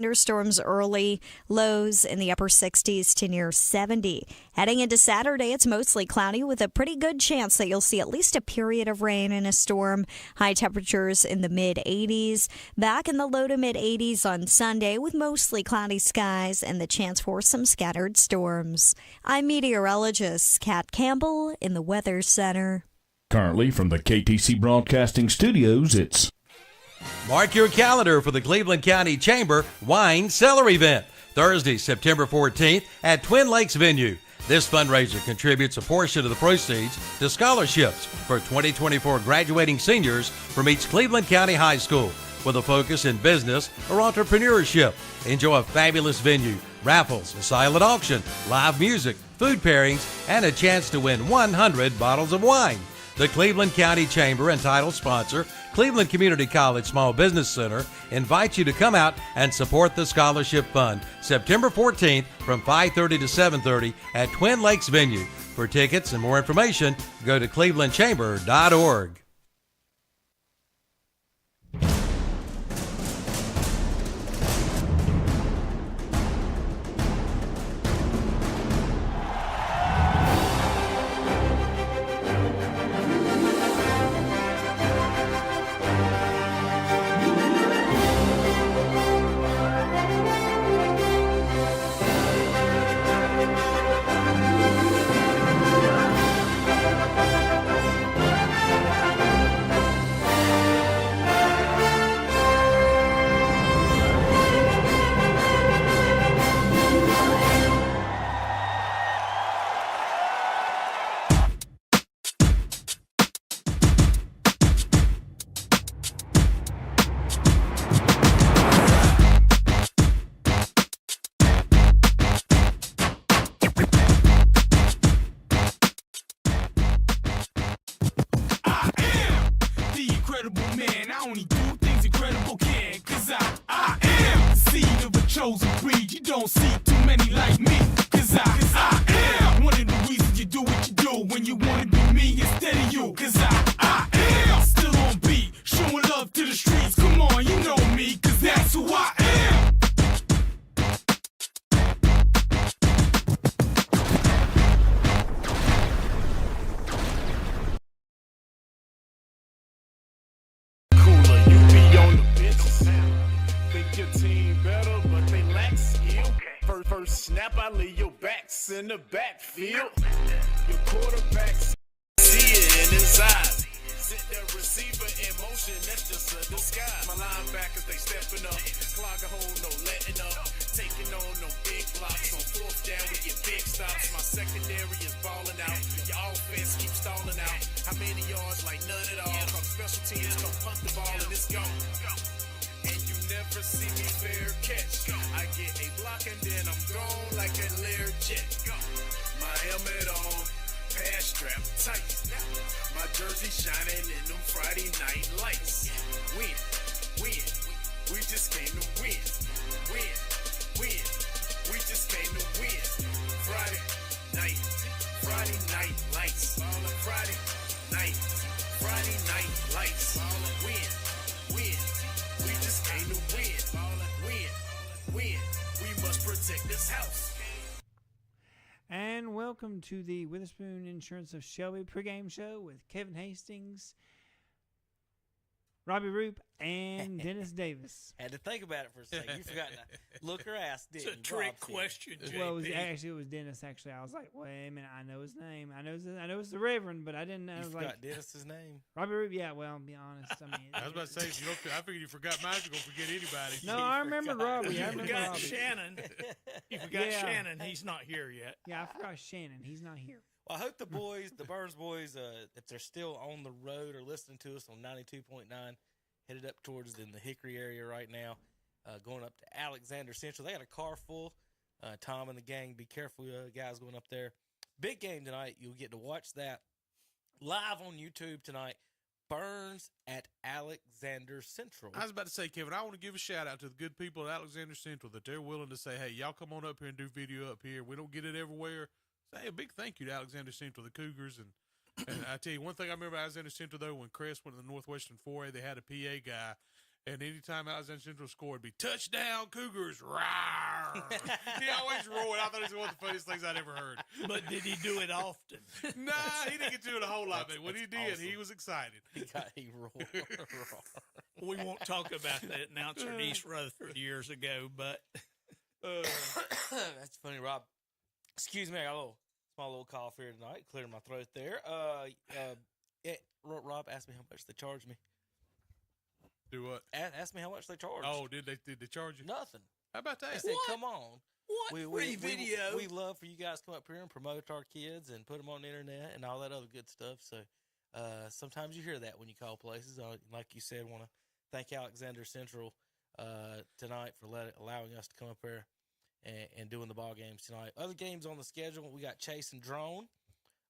thunderstorms early, lows in the upper 60s to near 70. Heading into Saturday, it's mostly cloudy with a pretty good chance that you'll see at least a period of rain and a storm. High temperatures in the mid-80s. Back in the low to mid-80s on Sunday with mostly cloudy skies and the chance for some scattered storms. I'm meteorologist Kat Campbell in the Weather Center. Currently from the KTC Broadcasting Studios, it's... Mark your calendar for the Cleveland County Chamber Wine Cellar event, Thursday, September 14th at Twin Lakes Venue. This fundraiser contributes a portion of the proceeds to scholarships for 2024 graduating seniors from each Cleveland County high school with a focus in business or entrepreneurship. Enjoy a fabulous venue, raffles, a silent auction, live music, food pairings, and a chance to win 100 bottles of wine. The Cleveland County Chamber and title sponsor, Cleveland Community College Small Business Center, invites you to come out and support the Scholarship Fund September 14th from 5:30 to 7:30 at Twin Lakes Venue. For tickets and more information, go to clevelandchamber.org. Snap, I leave your backs in the backfield. Your quarterback's see it in his eyes. Sit the receiver in motion, that's just a disguise. My linebackers, they stepping up. Clog a hole, no letting up. Taking on no big blocks. On fourth down, we get big stops. My secondary is balling out. Your offense keeps stalling out. How many yards? Like none at all. Come special teams, come punt the ball, and it's gone. And you never see me fair catch. I get a block and then I'm gone like a Lear jet. My helmet on, pass strap tight. My jersey shining in them Friday night lights. Win, we just came to win. Win, we just came to win. Friday night lights. Friday night lights. Win. We just came to win. We must protect this house. And welcome to the Witherspoon Insurance of Shelby pregame show with Kevin Hastings, Robbie Roop, and Dennis Davis. Had to think about it for a second. You forgot to look her ass, didn't you? It's a trick question, JP. Well, it was Dennis, actually. I was like, wait a minute, I know his name. I know it's the Reverend, but I didn't know. You forgot Dennis's name? Robbie Roop, yeah, well, be honest. I mean, I was about to say, I figured you forgot mine, you're going to forget anybody. No, I remember Robbie. You forgot Shannon. You forgot Shannon. He's not here yet. Yeah, I forgot Shannon. He's not here. Well, I hope the boys, the Burns boys, if they're still on the road or listening to us on 92.9, headed up towards in the Hickory area right now, going up to Alexander Central. They got a car full. Tom and the gang, be careful, guys, going up there. Big game tonight. You'll get to watch that live on YouTube tonight. Burns at Alexander Central. I was about to say, Kevin, I want to give a shout out to the good people at Alexander Central that they're willing to say, hey, y'all come on up here and do video up here. We don't get it everywhere. Say a big thank you to Alexander Central, the Cougars, and I tell you, one thing I remember Alexander Central, though, when Crest went to the Northwestern 4A, they had a PA guy, And anytime Alexander Central scored, it'd be touchdown Cougars. Rawr. He always roared. I thought it was one of the funniest things I'd ever heard. But did he do it often? Nah, he didn't get to do it a whole lot, but when he did, awesome. he was excited. He roared. We won't talk about that announcer in East Rutherford years ago, but That's funny, Rob. Excuse me, I got a small little cough here tonight. Cleared my throat there. Rob asked me how much they charged me. Do what? Ask me how much they charged. Oh, did they charge you? Nothing. How about They that? said, What? come on. what? Free video. We love for you guys to come up here and promote our kids and put them on the internet and all that other good stuff. So sometimes you hear that when you call places. Like you said, want to thank Alexander Central tonight for allowing us to come up here and doing the ball games tonight. Other games on the schedule, we got Chase and Drone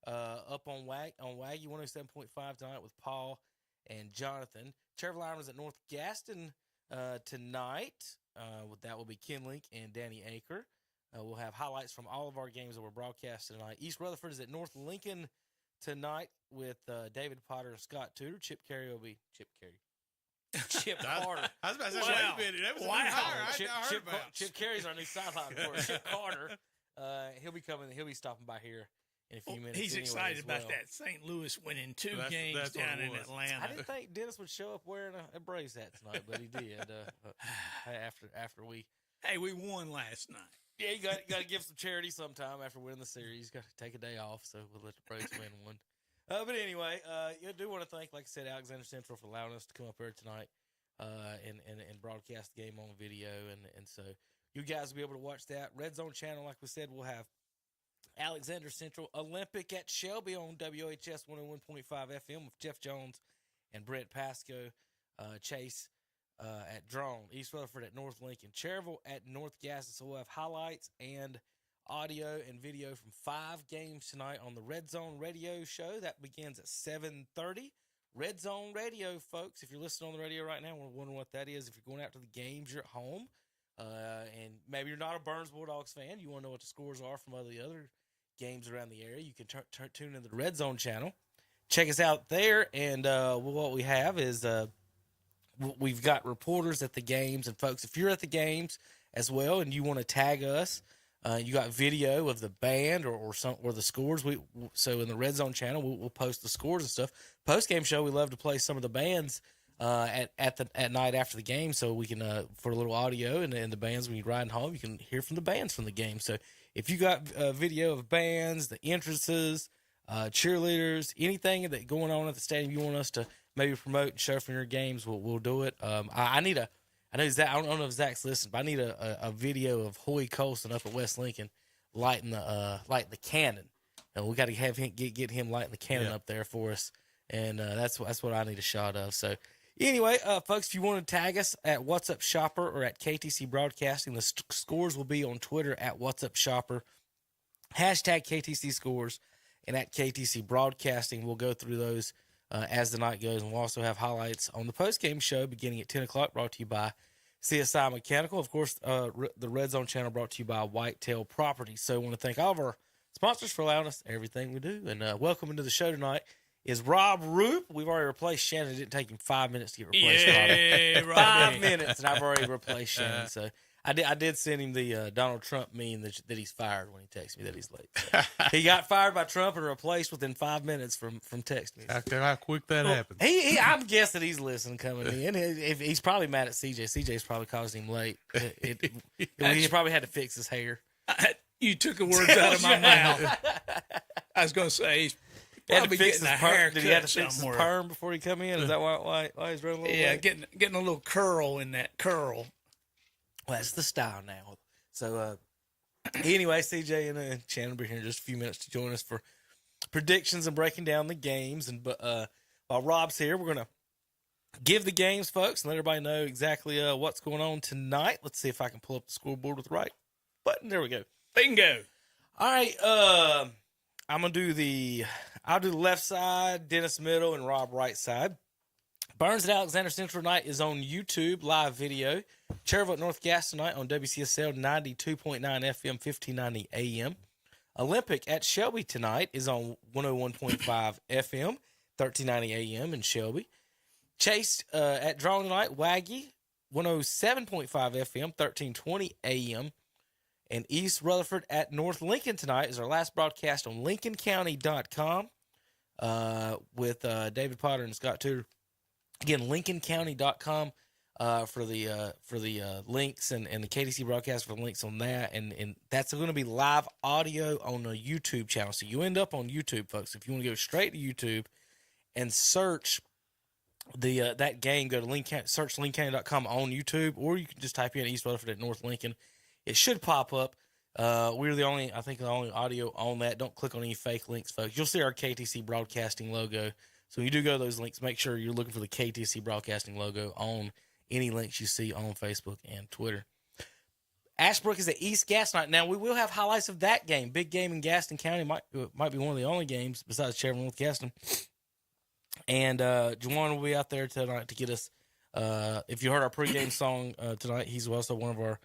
up on Waggy 107.5 tonight with Paul and Jonathan. Trevor Lyman's at North Gaston tonight. That will be Ken Link and Danny Aker. We'll have highlights from all of our games that were broadcast tonight. East Rutherford is at North Lincoln tonight with David Potter and Scott Tudor. Chip Carey will be Chip Carter. I was about to say, Wow. wait a minute. That was a new hire. I heard about. Chip Carey's our new sideline for us. Chip Carter. He'll be coming. He'll be stopping by here in a few minutes. He's anyway excited as about well. that St. Louis winning two That's games what down it in was. Atlanta. I didn't think Dennis would show up wearing a Braves hat tonight, but he did. After we, Hey, we won last night. yeah, you got to give some charity sometime after winning the series. Got to take a day off, so we'll let the Braves win one. But anyway, I do want to thank, like I said, Alexander Central for allowing us to come up here tonight and broadcast the game on video, and so you guys will be able to watch that. Red Zone channel, like we said, we'll have Alexander Central Olympic at Shelby on WHS 101.5 FM with Jeff Jones and Brett Pasco. Chase at Drone. East Rutherford at North Lincoln. Cherville at North Gaston. So we'll have highlights and audio and video from 5 games tonight on the Red Zone Radio show. That begins at 7:30. Red Zone Radio, folks. If you're listening on the radio right now, we're wondering what that is. If you're going out to the games, you're at home, and maybe you're not a Burns Bulldogs fan, you want to know what the scores are from the other games around the area, you can tune into the Red Zone channel. Check us out there, and what we have is we've got reporters at the games, and folks, if you're at the games as well and you want to tag us, you got video of the band or the scores. So in the Red Zone channel, we'll post the scores and stuff. Post game show, we love to play some of the bands at night after the game, so we can for a little audio and the bands when you're riding home, you can hear from the bands from the game. So if you got video of bands, the entrances, cheerleaders, anything that going on at the stadium you want us to maybe promote and show from your games, we'll do it. I know Zach. I don't know if Zach's listening, but I need a video of Hoy Colson up at West Lincoln lighting the cannon, and we got to have him get him lighting the cannon up there for us, and that's what I need a shot of. So anyway, folks, if you want to tag us at What's Up Shopper or at KTC Broadcasting, the scores will be on Twitter at What's Up Shopper, hashtag KTC Scores, and at KTC Broadcasting. We'll go through those as the night goes, and we'll also have highlights on the post-game show beginning at 10 o'clock, brought to you by CSI Mechanical. Of course, the Red Zone channel brought to you by Whitetail Properties. So I want to thank all of our sponsors for allowing us everything we do. And welcome into the show tonight is Rob Roop. We've already replaced Shannon. It didn't take him 5 minutes to get replaced. Yeah, Rob. Robbie. 5 minutes, and I've already replaced Shannon. So I did send him the Donald Trump meme that he's fired when he texts me that he's late. So he got fired by Trump and replaced within 5 minutes from texting me. How quick that happened. I'm guessing he's listening coming in. He's probably mad at CJ. CJ's probably caused him late. He probably had to fix his hair. You took the words out of my mouth. I was going to say he's probably getting a haircut Did he have to fix somewhere. his perm before he come in? Is that why he's running a little late? getting a little curl in that curl. Well, that's the style now. So, anyway, CJ and Shannon will be here in just a few minutes to join us for predictions and breaking down the games. And while Rob's here, we're going to give the games, folks, and let everybody know exactly what's going on tonight. Let's see if I can pull up the scoreboard with the right button. There we go. Bingo. All right. I'm going to do I'll do the left side, Dennis middle, and Rob right side. Burns at Alexander Central tonight is on YouTube, live video. Cherville at North Gaston tonight on WCSL 92.9 FM, 1590 AM. Olympic at Shelby tonight is on 101.5 FM, 1390 AM in Shelby. Chase at Drawing Tonight, Waggy, 107.5 FM, 1320 AM. And East Rutherford at North Lincoln tonight is our last broadcast on LincolnCounty.com with David Potter and Scott Tudor. Again, LincolnCounty.com for the links and the KTC broadcast for the links on that. And that's going to be live audio on the YouTube channel. So you end up on YouTube, folks. If you want to go straight to YouTube and search that game, go to search LincolnCounty.com on YouTube, or you can just type in East Rutherford at North Lincoln. It should pop up. We're the only audio on that. Don't click on any fake links, folks. You'll see our KTC Broadcasting logo. So when you do go to those links, make sure you're looking for the KTC Broadcasting logo on any links you see on Facebook and Twitter. Ashbrook is at East Gaston night. Now, we will have highlights of that game. Big game in Gaston County. Might be one of the only games besides Chevron North Gaston. And Juwan will be out there tonight to get us. If you heard our pregame song tonight, he's also one of our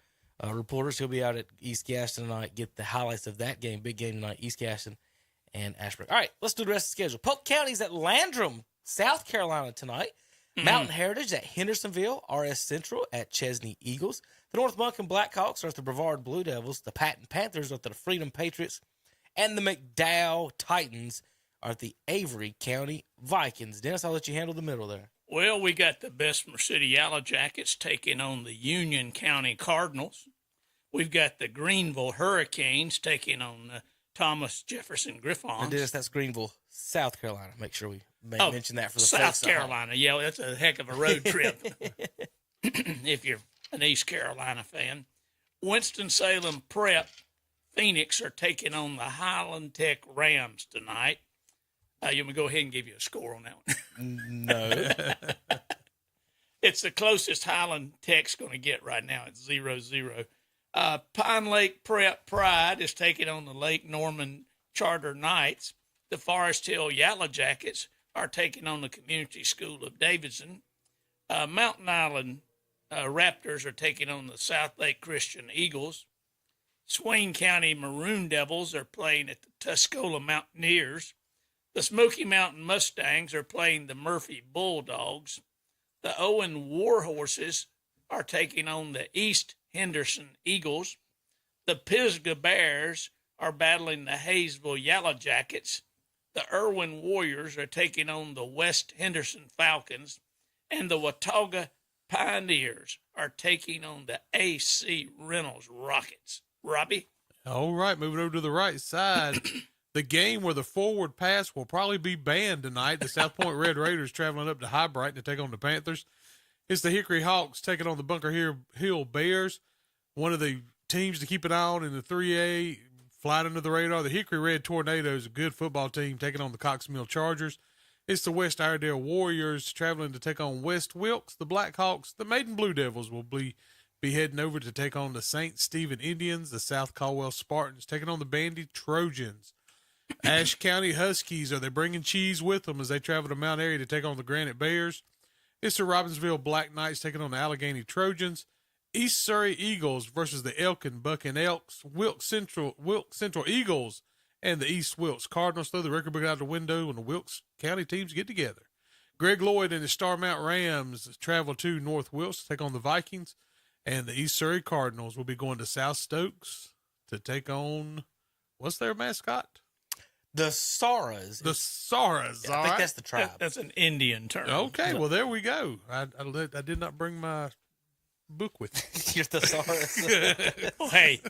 reporters. He'll be out at East Gaston tonight, get the highlights of that game. Big game tonight, East Gaston and Ashbrook. All right, let's do the rest of the schedule. Polk County's at Landrum, South Carolina tonight. Mountain Heritage at Hendersonville. RS Central at Chesney Eagles. The North Moncton Blackhawks are at the Brevard Blue Devils. The Patton Panthers are at the Freedom Patriots. And the McDowell Titans are at the Avery County Vikings. Dennis, I'll let you handle the middle there. Well, we got the Bessemer City Yellow Jackets taking on the Union County Cardinals. We've got the Greenville Hurricanes taking on the Thomas Jefferson Griffons. And Dennis, that's Greenville, South Carolina. Make sure we mention that for the South Carolina. Yeah, that's a heck of a road trip if you're an East Carolina fan. Winston-Salem Prep Phoenix are taking on the Highland Tech Rams tonight. You want me to go ahead and give you a score on that one? No. It's the closest Highland Tech's going to get right now. It's 0-0. Pine Lake Prep Pride is taking on the Lake Norman Charter Knights. The Forest Hill Yellow Jackets are taking on the Community School of Davidson. Mountain Island Raptors are taking on the South Lake Christian Eagles. Swain County Maroon Devils are playing at the Tuscola Mountaineers. The Smoky Mountain Mustangs are playing the Murphy Bulldogs. The Owen Warhorses are taking on the East Henderson Eagles. The Pisgah Bears are battling the Hayesville Yellow Jackets. The Irwin Warriors are taking on the West Henderson Falcons. And the Watauga Pioneers are taking on the AC Reynolds Rockets. Robbie? All right, moving over to the right side. The game where the forward pass will probably be banned tonight. The South Point Red Raiders traveling up to High Brighton to take on the Panthers. It's the Hickory Hawks taking on the Bunker Hill Bears. One of the teams to keep an eye on in the 3A, flying under the radar. The Hickory Red Tornadoes, a good football team, taking on the Cox Mill Chargers. It's the West Iredale Warriors traveling to take on West Wilkes. The Blackhawks, the Maiden Blue Devils will be heading over to take on the St. Stephen Indians. The South Caldwell Spartans taking on the Bandy Trojans. Ashe County Huskies, are they bringing cheese with them as they travel to Mount Airy to take on the Granite Bears? It's the Robbinsville Black Knights taking on the Allegheny Trojans. East Surrey Eagles versus the Elkin Bucking Elks. Wilkes Central Eagles and the East Wilkes Cardinals throw the record book out the window when the Wilkes County teams get together. Greg Lloyd and the Starmount Rams travel to North Wilkes to take on the Vikings. And the East Surrey Cardinals will be going to South Stokes to take on, what's their mascot? The Saras. The Saras. Yeah, I think that's the tribe. That's an Indian term. Okay, well, there we go. I did not bring my book with me. You're the Saras. Well, hey,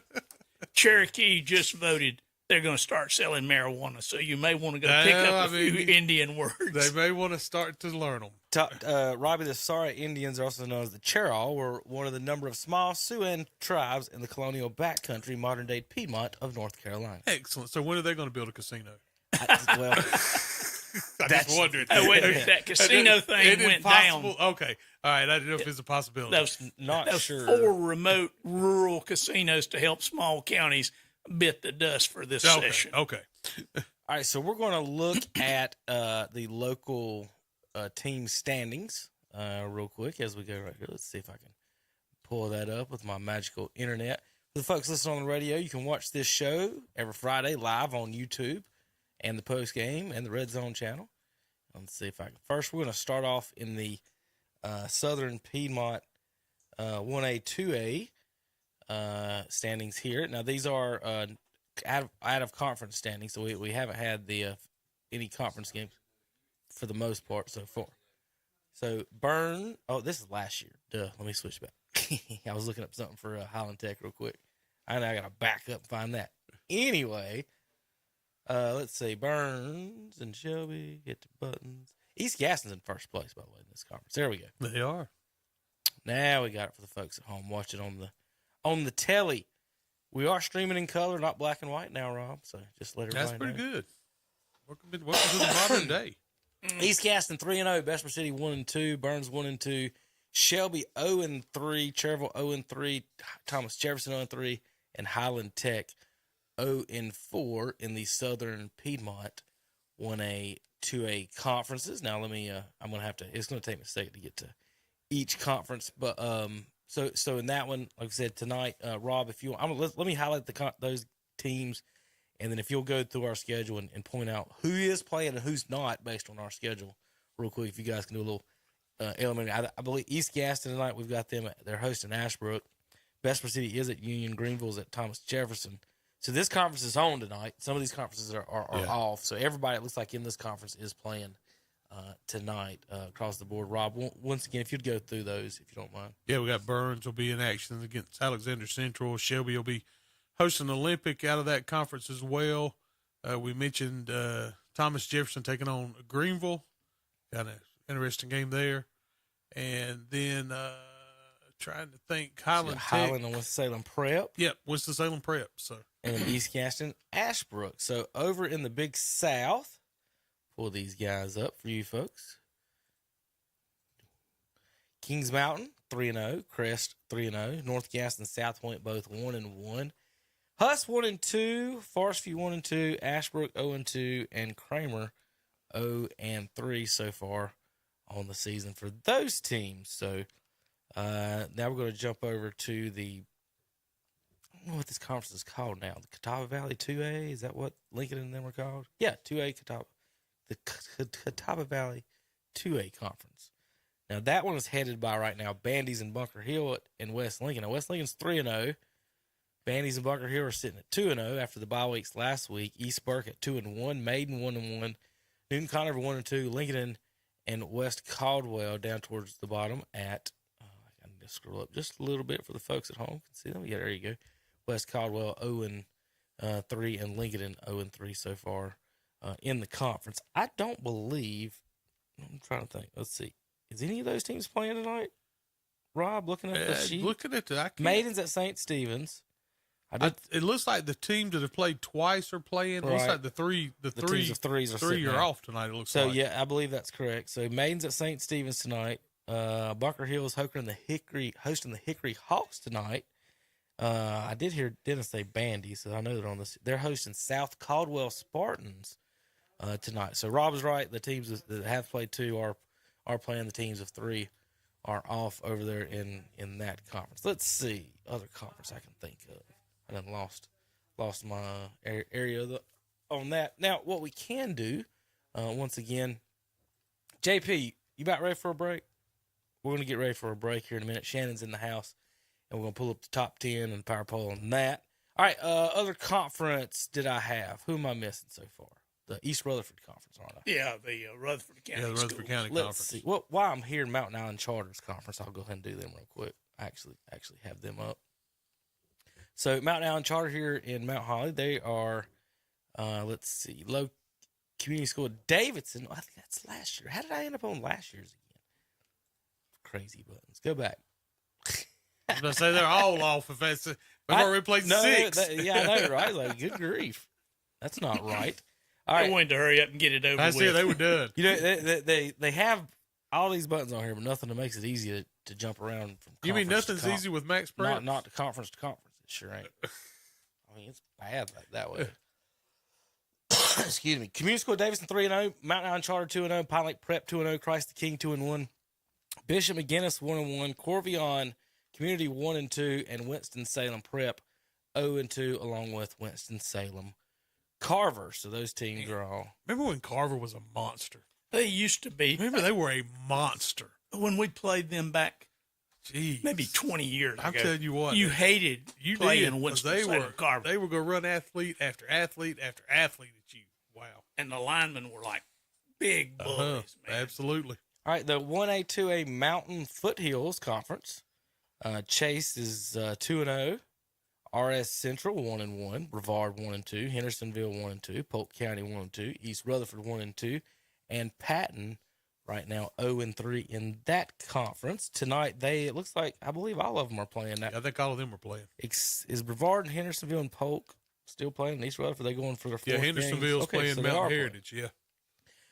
Cherokee just voted they're going to start selling marijuana, so you may want to go pick up a few Indian words. They may want to start to learn them. Robbie, the Sara Indians are also known as the Cherokee, were one of the number of small Siouan tribes in the colonial backcountry, modern-day Piedmont of North Carolina. Excellent. So when are they going to build a casino? Well, I just wondered. Oh, wait, that casino thing went down. Okay. All right. I didn't know if it's a possibility. Those 4 remote rural casinos to help small counties bit the dust for this session. Okay. All right, so we're going to look at the local team standings real quick as we go right here. Let's see if I can pull that up with my magical internet. For the folks listening on the radio, you can watch this show every Friday live on YouTube and the post game and the Red Zone channel. Let's see if I can. First, we're going to start off in the Southern Piedmont 1A, 2A standings here. Now, these are out of conference standings, so we haven't had the any conference games for the most part so far. So, this is last year. Duh, let me switch back. I was looking up something for Highland Tech real quick. I know I got to back up and find that. Anyway, let's see. Burns and Shelby get the buttons. East Gaston's in first place, by the way, in this conference. There we go. They are. Now we got it for the folks at home. Watch it on the telly. We are streaming in color, not black and white now, Rob. So just let everybody know. That's pretty good. Welcome to the modern day. East Gaston 3-0, Bessemer City 1-2, Burns 1-2, Shelby 0-3, Cherville 0-3, Thomas Jefferson 0-3, and Highland Tech 0-4 in the Southern Piedmont 1A, 2A conferences. Now let me I'm gonna have to. It's gonna take me a second to get to each conference, but so in that one, like I said tonight, Rob, if you let me highlight those teams. And then if you'll go through our schedule and point out who is playing and who's not based on our schedule real quick, if you guys can do a little elementary. I believe East Gaston tonight, we've got them. They're hosting Ashbrook. Bessemer City is at Union. Greenville's at Thomas Jefferson. So this conference is on tonight. Some of these conferences are off. So everybody, it looks like in this conference, is playing tonight across the board. Rob, once again, if you'd go through those, if you don't mind. Yeah, we got Burns will be in action against Alexander Central. Shelby will be hosting Olympic out of that conference as well. We mentioned Thomas Jefferson taking on Greenville. Got an interesting game there. And then trying to think, Highland and Winston-Salem Prep. Yep, Winston-Salem Prep. So. And East Gaston Ashbrook. So over in the Big South, pull these guys up for you folks. Kings Mountain 3-0, Crest 3-0, North Gaston, South Point both 1-1. Huss 1-2, Forest View 1-2, Ashbrook 0-2, and Kramer 0-3 so far on the season for those teams. So now we're going to jump over to the, I don't know what this conference is called now. The Catawba Valley 2A, is that what Lincoln and them were called? Yeah, 2A Catawba. The Catawba Valley 2A conference. Now that one is headed by right now Bandy's and Bunker Hill and West Lincoln. Now West Lincoln's 3-0. Bandy's and Bunker Hill are sitting at 2-0 after the bye weeks last week. East Burke at 2-1, Maiden 1-1, Newton Conover 1-2, Lincoln and West Caldwell down towards the bottom at. I need to scroll up just a little bit for the folks at home. Can see them? Yeah, there you go. West Caldwell 0-3 and Lincoln 0-3 so far in the conference. I don't believe. I'm trying to think. Let's see. Is any of those teams playing tonight? Rob, looking at the sheet. Looking at the Maiden's at St. Stephen's. It looks like the teams that have played twice are playing. Right. It looks like the three teams of threes are off tonight. It looks so. Like. Yeah, I believe that's correct. So Maiden's at St. Stephen's tonight. Bunker Hill is hosting the Hickory Hawks tonight. I did hear Dennis say Bandy, so I know they're on this. They're hosting South Caldwell Spartans tonight. So Rob is right. The teams that have played two are playing. The teams of three are off over there in that conference. Let's see other conference I can think of. I done lost my area on that. Now, what we can do, once again, JP, you about ready for a break? We're going to get ready for a break here in a minute. Shannon's in the house, and we're going to pull up the top 10 and power poll on that. All right, other conference did I have? Who am I missing so far? The East Rutherford Conference, aren't I? Yeah, the Rutherford County. Yeah, the Rutherford County Let's Conference. see. Well, while I'm here in Mountain Island Charters Conference, I'll go ahead and do them real quick. I actually have them up. So Mountain Island Charter here in Mount Holly, they are, let's see, Low Community School Davidson. I think that's last year. How did I end up on last year's again? Crazy buttons. Go back. I was going to say they're all off. If that's, we've already played six. Yeah, I know, right? Like, good grief. That's not right. All right. I wanted to hurry up and get it over That's with. it. They were done. You know, they have all these buttons on here, but nothing that makes it easy to jump around from You mean conference nothing's easy with Max Prep? Not to conference to conference. Sure ain't. I mean, it's bad like that way. Excuse me. Community School Davidson 3-0, Mountain Island Charter 2-0, Pine Lake Prep 2-0, Christ the King 2-1, Bishop McGinnis 1-1, Corvion Community 1-2, and Winston-Salem Prep 0-2, along with Winston-Salem Carver. So those teams are all. Remember when Carver was a monster? They used to be. Remember, they were a monster. When we played them back Jeez. maybe 20 years ago. I'm telling you what. You hated playing did, 'cause Winston-Salem Carver. They were going to run athlete after athlete after athlete at you. Wow. And the linemen were like big bullies, man. Absolutely. All right, the 1A, 2A Mountain Foothills Conference. Chase is 2-0. RS Central 1-1. Brevard 1-2. Hendersonville 1-2. Polk County 1-2. East Rutherford 1-2. And Patton right now 0-3 in that conference. Tonight, it looks like, I believe all of them are playing that. I think all of them are playing. Is Brevard and Hendersonville and Polk still playing? East Rutherford, they going for their fourth Hendersonville's games? playing Mountain Heritage, yeah.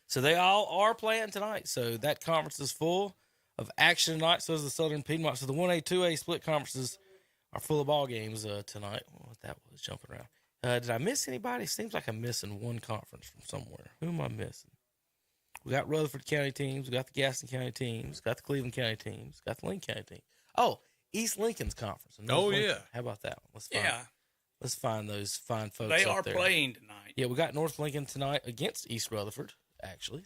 So they all are playing tonight. So that conference is full of action tonight. So is the Southern Piedmont. So the 1A, 2A split conferences are full of ball games tonight. What that was jumping around. Did I miss anybody? Seems like I'm missing one conference from somewhere. Who am I missing? We got Rutherford County teams. We got the Gaston County teams. Got the Cleveland County teams. Got the Lincoln County team. Oh, East Lincoln's conference. Yeah. How about that? Let's find those fine folks. They up are there. playing tonight. Yeah, we got North Lincoln tonight against East Rutherford, actually.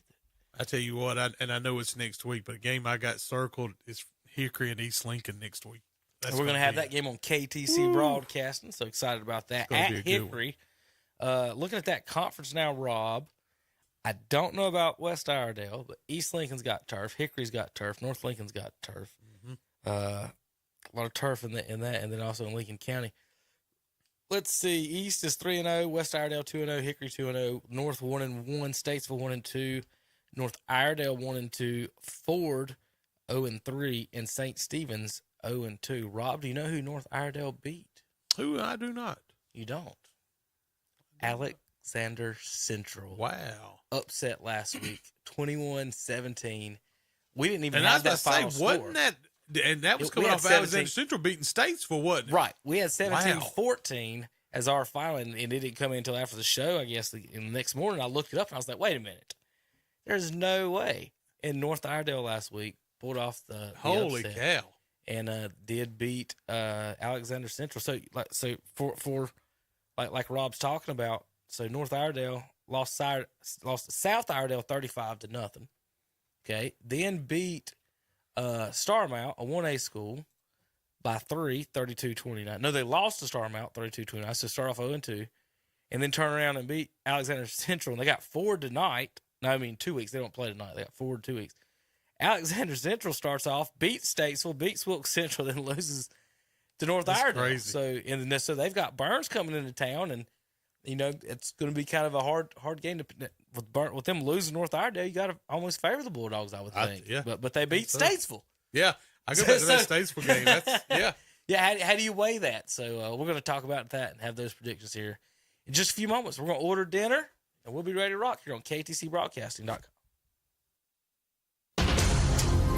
I tell you what, I know it's next week, but a game I got circled is Hickory and East Lincoln next week. We're going to have that game on KTC Broadcasting, so excited about that. At Hickory, looking at that conference now, Rob, I don't know about West Iredell, but East Lincoln's got turf, Hickory's got turf, North Lincoln's got turf. A lot of turf in that, and then also in Lincoln County. Let's see. East is 3-0, West Iredell 2-0, Hickory 2-0, North 1-1, Statesville 1-2, North Iredell 1-2, Ford 0-3, and St. Stephen's 0-2. Rob, do you know who North Iredell beat? Who? I do not. You don't. Alexander Central. Wow. Upset last week, 21-17. We didn't even And have I that was final going to say, score. wasn't that, and that was We coming had off 17 Alexander Central beating Statesville, wasn't it? Right. We had 17-14 as our final, and it didn't come in until after the show, I guess. And the next morning, I looked it up, and I was like, wait a minute. There's no way. And North Iredell last week pulled off the Holy upset cow. and did beat Alexander Central. So like Rob's talking about, so North Iredell lost South Iredell 35-0. Okay. Then beat Starmount, a 1A school, by 3, 32-29. No, they lost to Starmount 32-29. So start off 0-2, and then turn around and beat Alexander Central. And they got Ford tonight. No, I mean 2 weeks. They don't play tonight. They got Ford 2 weeks. Alexander Central starts off, beats Statesville, beats Wilkes Central, then loses to North Iredell. Crazy. So they've got Burns coming into town, and it's going to be kind of a hard game to with them losing North Iredell. You got to almost favor the Bulldogs, I would think. Yeah. But they beat Statesville. Yeah, I go back to that Statesville game. That's Yeah. How do you weigh that? So we're going to talk about that and have those predictions here in just a few moments. We're going to order dinner, and we'll be ready to rock here on KTCBroadcasting.com.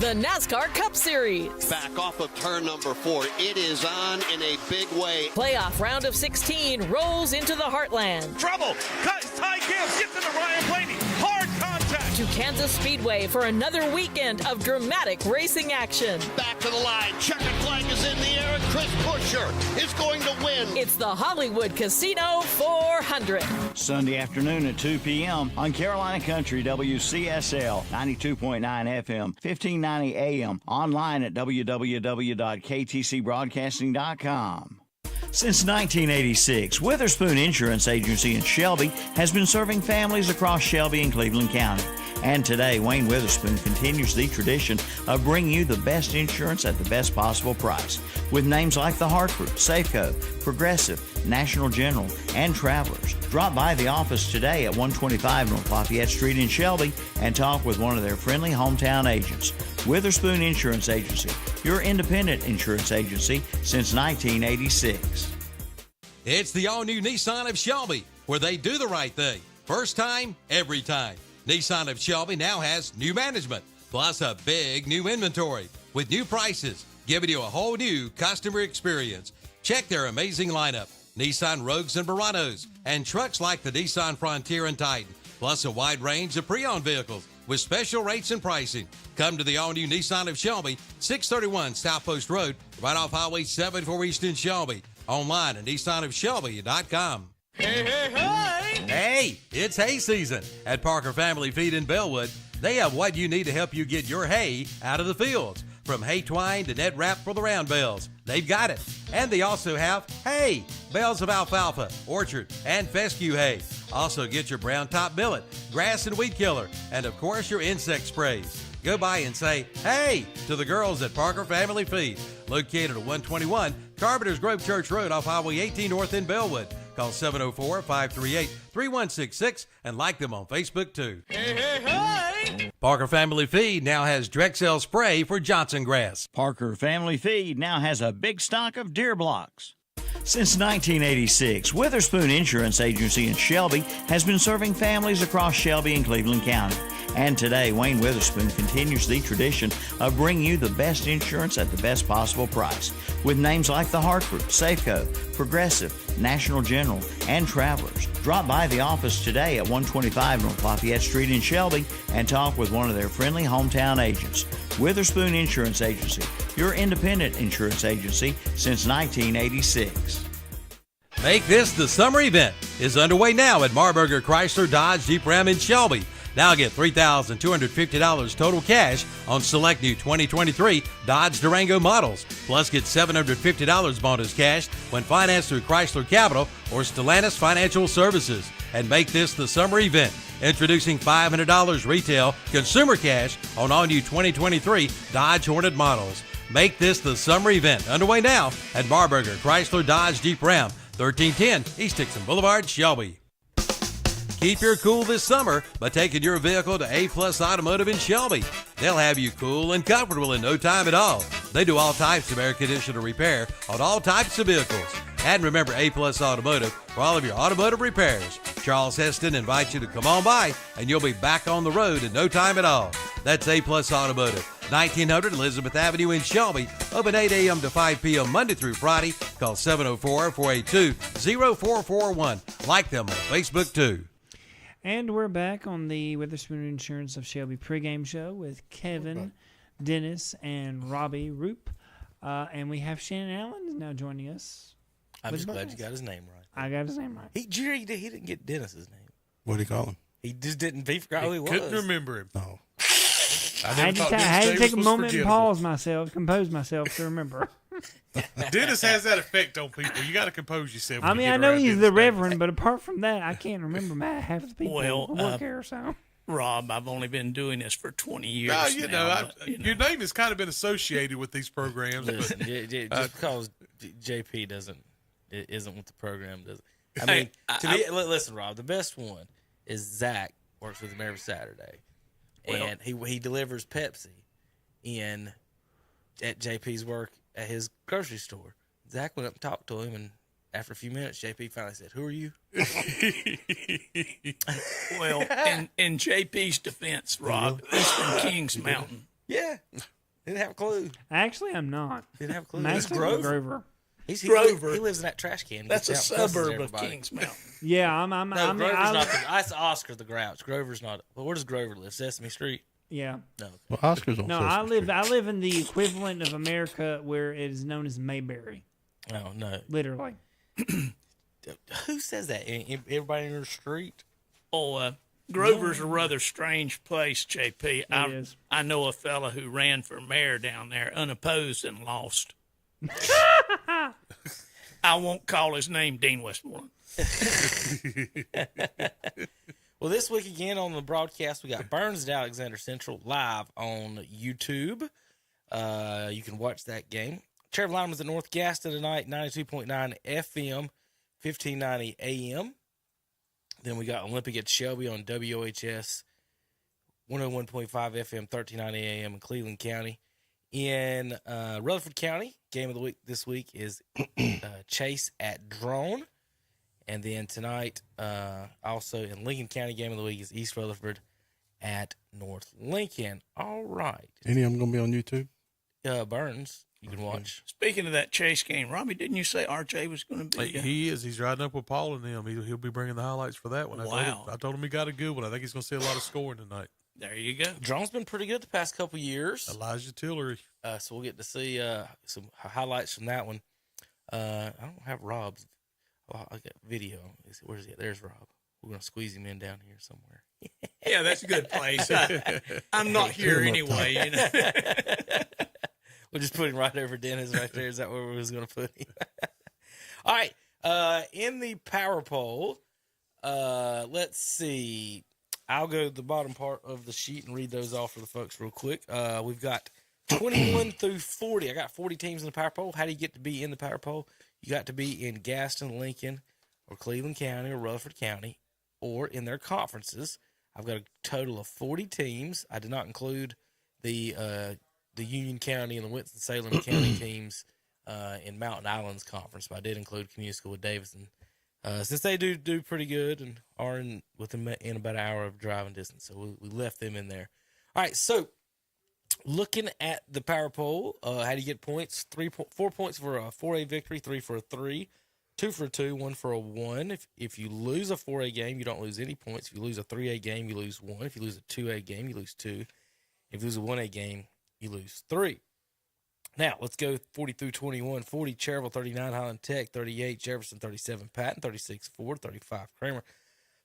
The NASCAR Cup Series. Back off of turn number 4. It is on in a big way. Playoff round of 16 rolls into the heartland. Trouble. Ty Gibbs gets into Ryan Blaney. Hard contact. To Kansas Speedway for another weekend of dramatic racing action. Back to the line. Checkered flag is in the air, and Chris Buescher is going to win. It's the Hollywood Casino 400. Sunday afternoon at 2 p.m. on Carolina Country WCSL 92.9 FM, 1590 AM, online at www.ktcbroadcasting.com. Since 1986, Witherspoon Insurance Agency in Shelby has been serving families across Shelby and Cleveland County. And today, Wayne Witherspoon continues the tradition of bringing you the best insurance at the best possible price. With names like The Hartford, Safeco, Progressive, National General, and Travelers. Drop by the office today at 125 North Lafayette Street in Shelby and talk with one of their friendly hometown agents. Witherspoon Insurance Agency, your independent insurance agency since 1986. It's the all-new Nissan of Shelby, where they do the right thing. First time, every time. Nissan of Shelby now has new management, plus a big new inventory with new prices, giving you a whole new customer experience. Check their amazing lineup, Nissan Rogues and Veranos, and trucks like the Nissan Frontier and Titan, plus a wide range of pre-owned vehicles with special rates and pricing. Come to the all-new Nissan of Shelby, 631 South Post Road, right off Highway 74 East in Shelby. Online at nissanofshelby.com. Hey, hey, hey! Hey, it's hay season at Parker Family Feed in Bellwood. They have what you need to help you get your hay out of the fields. From hay twine to net wrap for the round bales, they've got it. And they also have hay, bales of alfalfa, orchard, and fescue hay. Also get your brown top billet, grass and weed killer, and of course your insect sprays. Go by and say, hey, to the girls at Parker Family Feed, located at 121 Carpenter's Grove Church Road off Highway 18 North in Bellwood. Call 704-538-3166 and like them on Facebook too. Hey, hey, hey! Parker Family Feed now has Drexel spray for Johnson grass. Parker Family Feed now has a big stock of deer blocks. Since 1986, Witherspoon Insurance Agency in Shelby has been serving families across Shelby and Cleveland County. And today, Wayne Witherspoon continues the tradition of bringing you the best insurance at the best possible price. With names like The Hartford, Safeco, Progressive, National General, and Travelers. Drop by the office today at 125 North Lafayette Street in Shelby and talk with one of their friendly hometown agents. Witherspoon Insurance Agency, your independent insurance agency since 1986. Make this the summer event is underway now at Marburger Chrysler Dodge Jeep Ram in Shelby. Now get $3,250 total cash on select new 2023 Dodge Durango models. Plus get $750 bonus cash when financed through Chrysler Capital or Stellantis Financial Services. And make this the summer event. Introducing $500 retail consumer cash on all new 2023 Dodge Hornet models. Make this the summer event underway now at Marburger Chrysler Dodge Jeep Ram, 1310 East Dixon Boulevard, Shelby. Keep your cool this summer by taking your vehicle to A-Plus Automotive in Shelby. They'll have you cool and comfortable in no time at all. They do all types of air conditioner repair on all types of vehicles. And remember A-Plus Automotive for all of your automotive repairs. Charles Heston invites you to come on by and you'll be back on the road in no time at all. That's A-Plus Automotive, 1900 Elizabeth Avenue in Shelby. Open 8 a.m. to 5 p.m. Monday through Friday. Call 704-482-0441. Like them on Facebook too. And we're back on the Witherspoon Insurance of Shelby pregame show with Kevin, Dennis, and Robbie Roop. And we have Shannon Allen now joining us. I'm just glad you got his name right. I got his name right. He didn't get Dennis's name. What did he call him? He just didn't. He forgot who he was. Couldn't remember him. No. I had to take a moment and pause myself, compose myself to remember. Dennis has that effect on people. You got to compose yourself. I mean, I know he's the Reverend, but apart from that, I can't remember half the people who work here. So, Rob, I've only been doing this for 20 years. No, your name has kind of been associated with these programs. Listen, just because JP isn't with the program doesn't. I mean, listen, Rob. The best one is Zach works with him every Saturday, and he delivers Pepsi at JP's work at his grocery store. Zach went up and talked to him, and after a few minutes, JP finally said, "Who are you?" Well, in JP's defense, Rob, he's from Kings Mountain. Yeah, didn't have a clue. Actually, I'm not. Didn't have a clue. He's Grover. He Grover. He lives in that trash can. That's a suburb of Kings Mountain. Yeah, Grover's not. That's Oscar the Grouch. Grover's not. Well, where does Grover live? Sesame Street. Yeah. No. Well, Oscar's on Sesame Street. I live in the equivalent of America where it is known as Mayberry. Oh no. Literally. Who says that? Everybody in your street? Oh, Grover's a rather strange place, JP. I know a fella who ran for mayor down there, unopposed, and lost. I won't call his name Dean Westmoreland. Well, this week again on the broadcast, we got Burns at Alexander Central live on YouTube. You can watch that game. Trevor Lyman's at North Gaston tonight, 92.9 FM, 1590 AM. Then we got Olympic at Shelby on WOHS, 101.5 FM, 1390 AM in Cleveland County. In Rutherford County, game of the week this week is Chase at Drone. And then tonight, also in Lincoln County, game of the week is East Rutherford at North Lincoln. All right. Any of them going to be on YouTube? Burns, you can watch. Speaking of that Chase game, Robbie, didn't you say RJ was going to be? He is. He's riding up with Paul and them. He'll be bringing the highlights for that one. Wow. I told him he got a good one. I think he's going to see a lot of scoring tonight. There you go. Drone's been pretty good the past couple years. Elijah Tillery. So we'll get to see some highlights from that one. I don't have Rob's. Oh, I got video. Where's he at? There's Rob. We're going to squeeze him in down here somewhere. Yeah, that's a good place. I'm not here anyway. You know. We'll just put him right over Dennis right there. Is that where we was going to put him? All right. In the power poll, let's see. I'll go to the bottom part of the sheet and read those off for the folks real quick. We've got 21 through 40. I got 40 teams in the power poll. How do you get to be in the power poll? You got to be in Gaston, Lincoln, or Cleveland County, or Rutherford County, or in their conferences. I've got a total of 40 teams. I did not include the Union County and the Winston-Salem County teams in Mountain Islands Conference, but I did include Community School of Davidson. Since they do pretty good and are within about an hour of driving distance, so we left them in there. All right, so looking at the power poll, how do you get points? 4 points for a 4A victory, 3 for a 3, 2 for a 2, 1 for a 1. If you lose a 4A game, you don't lose any points. If you lose a 3A game, you lose 1. If you lose a 2A game, you lose 2. If you lose a 1A game, you lose 3. Now, let's go 40 through 21. 40, Cherville, 39, Highland Tech, 38, Jefferson, 37, Patton, 36, Ford, 35, Kramer,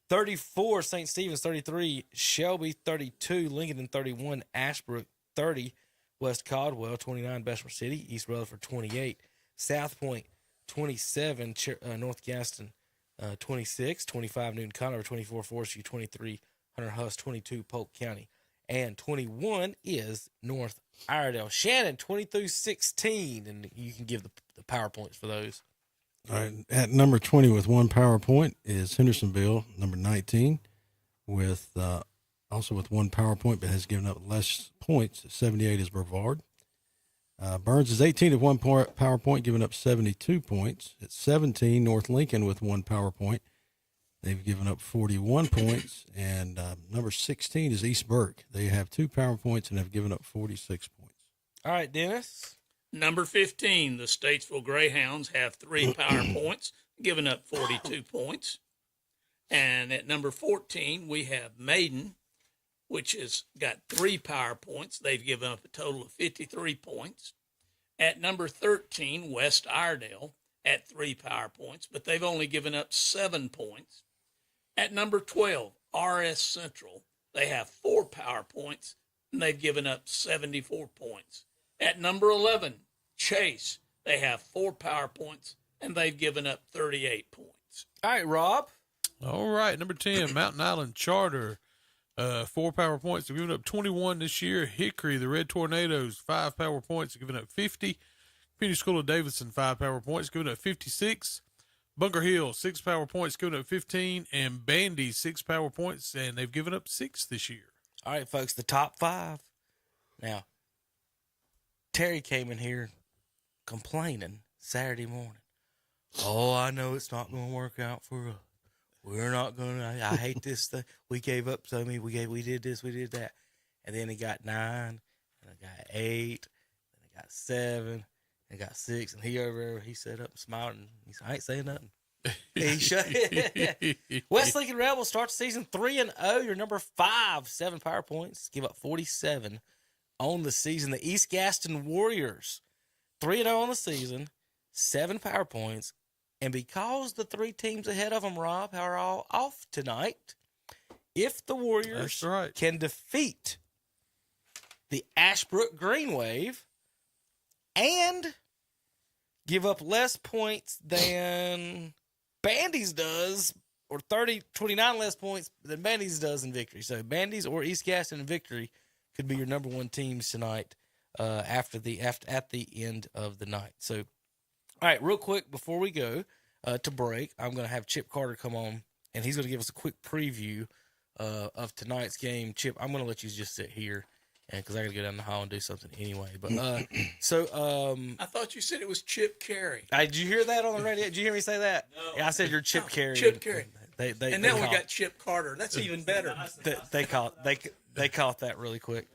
34, St. Stephen's, 33, Shelby, 32, Lincoln, 31, Ashbrook, 30, West Caldwell, 29, Bessemer City, East Rutherford, 28, South Point, 27, North Gaston, 26, 25, Newton Conover, 24, Forest View, 23, Hunter Huss, 22, Polk County, and 21 is North Iredell. Shannon, 20 through 16, and you can give the PowerPoints for those. All right. At number 20 with 1 PowerPoint is Hendersonville. Number 19 with also with 1 PowerPoint, but has given up less points. 78 is Brevard. Burns is 18 with 1 PowerPoint, giving up 72 points. At 17, North Lincoln with 1 PowerPoint. They've given up 41 points. And number 16 is East Burke. They have 2 PowerPoints and have given up 46 points. All right, Dennis. Number 15, the Statesville Greyhounds have 3 PowerPoints, giving up 42 points. And at number 14, we have Maiden, which has got 3 PowerPoints. They've given up a total of 53 points. At number 13, West Iredell at 3 PowerPoints, but they've only given up 7 points. At number 12, RS Central, they have 4 PowerPoints, and they've given up 74 points. At number 11, Chase, they have 4 PowerPoints, and they've given up 38 points. All right, Rob. All right, number 10, Mountain Island Charter, 4 PowerPoints. They've given up 21 this year. Hickory, the Red Tornadoes, 5 PowerPoints, giving up 50. Community School of Davidson, 5 PowerPoints, giving up 56. Bunker Hill, 6 PowerPoints, giving up 15. And Bandy, 6 PowerPoints, and they've given up 6 this year. All right, folks, the top 5. Now, Terry came in here complaining Saturday morning. Oh, I know it's not going to work out for us. We're not going to. I hate this thing. We gave up so many. We did this, we did that. And then it got 9, and it got 8, and it got 7. I got 6, and he over there, he sat up and smiled, and he said, I ain't saying nothing. West Lincoln Rebels start the season 3-0. You're number 5, 7 PowerPoints. Give up 47 on the season. The East Gaston Warriors, 3-0 on the season, 7 PowerPoints. And because the 3 teams ahead of them, Rob, are all off tonight, if the Warriors can defeat the Ashbrook Green Wave and give up less points than Bandy's does, or 29 less points than Bandy's does in victory. So Bandy's or East Gaston in victory could be your number 1 teams tonight at the end of the night. So, all right, real quick before we go to break, I'm going to have Chip Carter come on, and he's going to give us a quick preview of tonight's game. Chip, I'm going to let you just sit here. Because I got to go down the hall and do something anyway. But I thought you said it was Chip Carey. Did you hear that on the radio? Did you hear me say that? No. Yeah, I said you're Chip Carey. Chip Carey. And now we got Chip Carter. That's even better. They caught that really quick.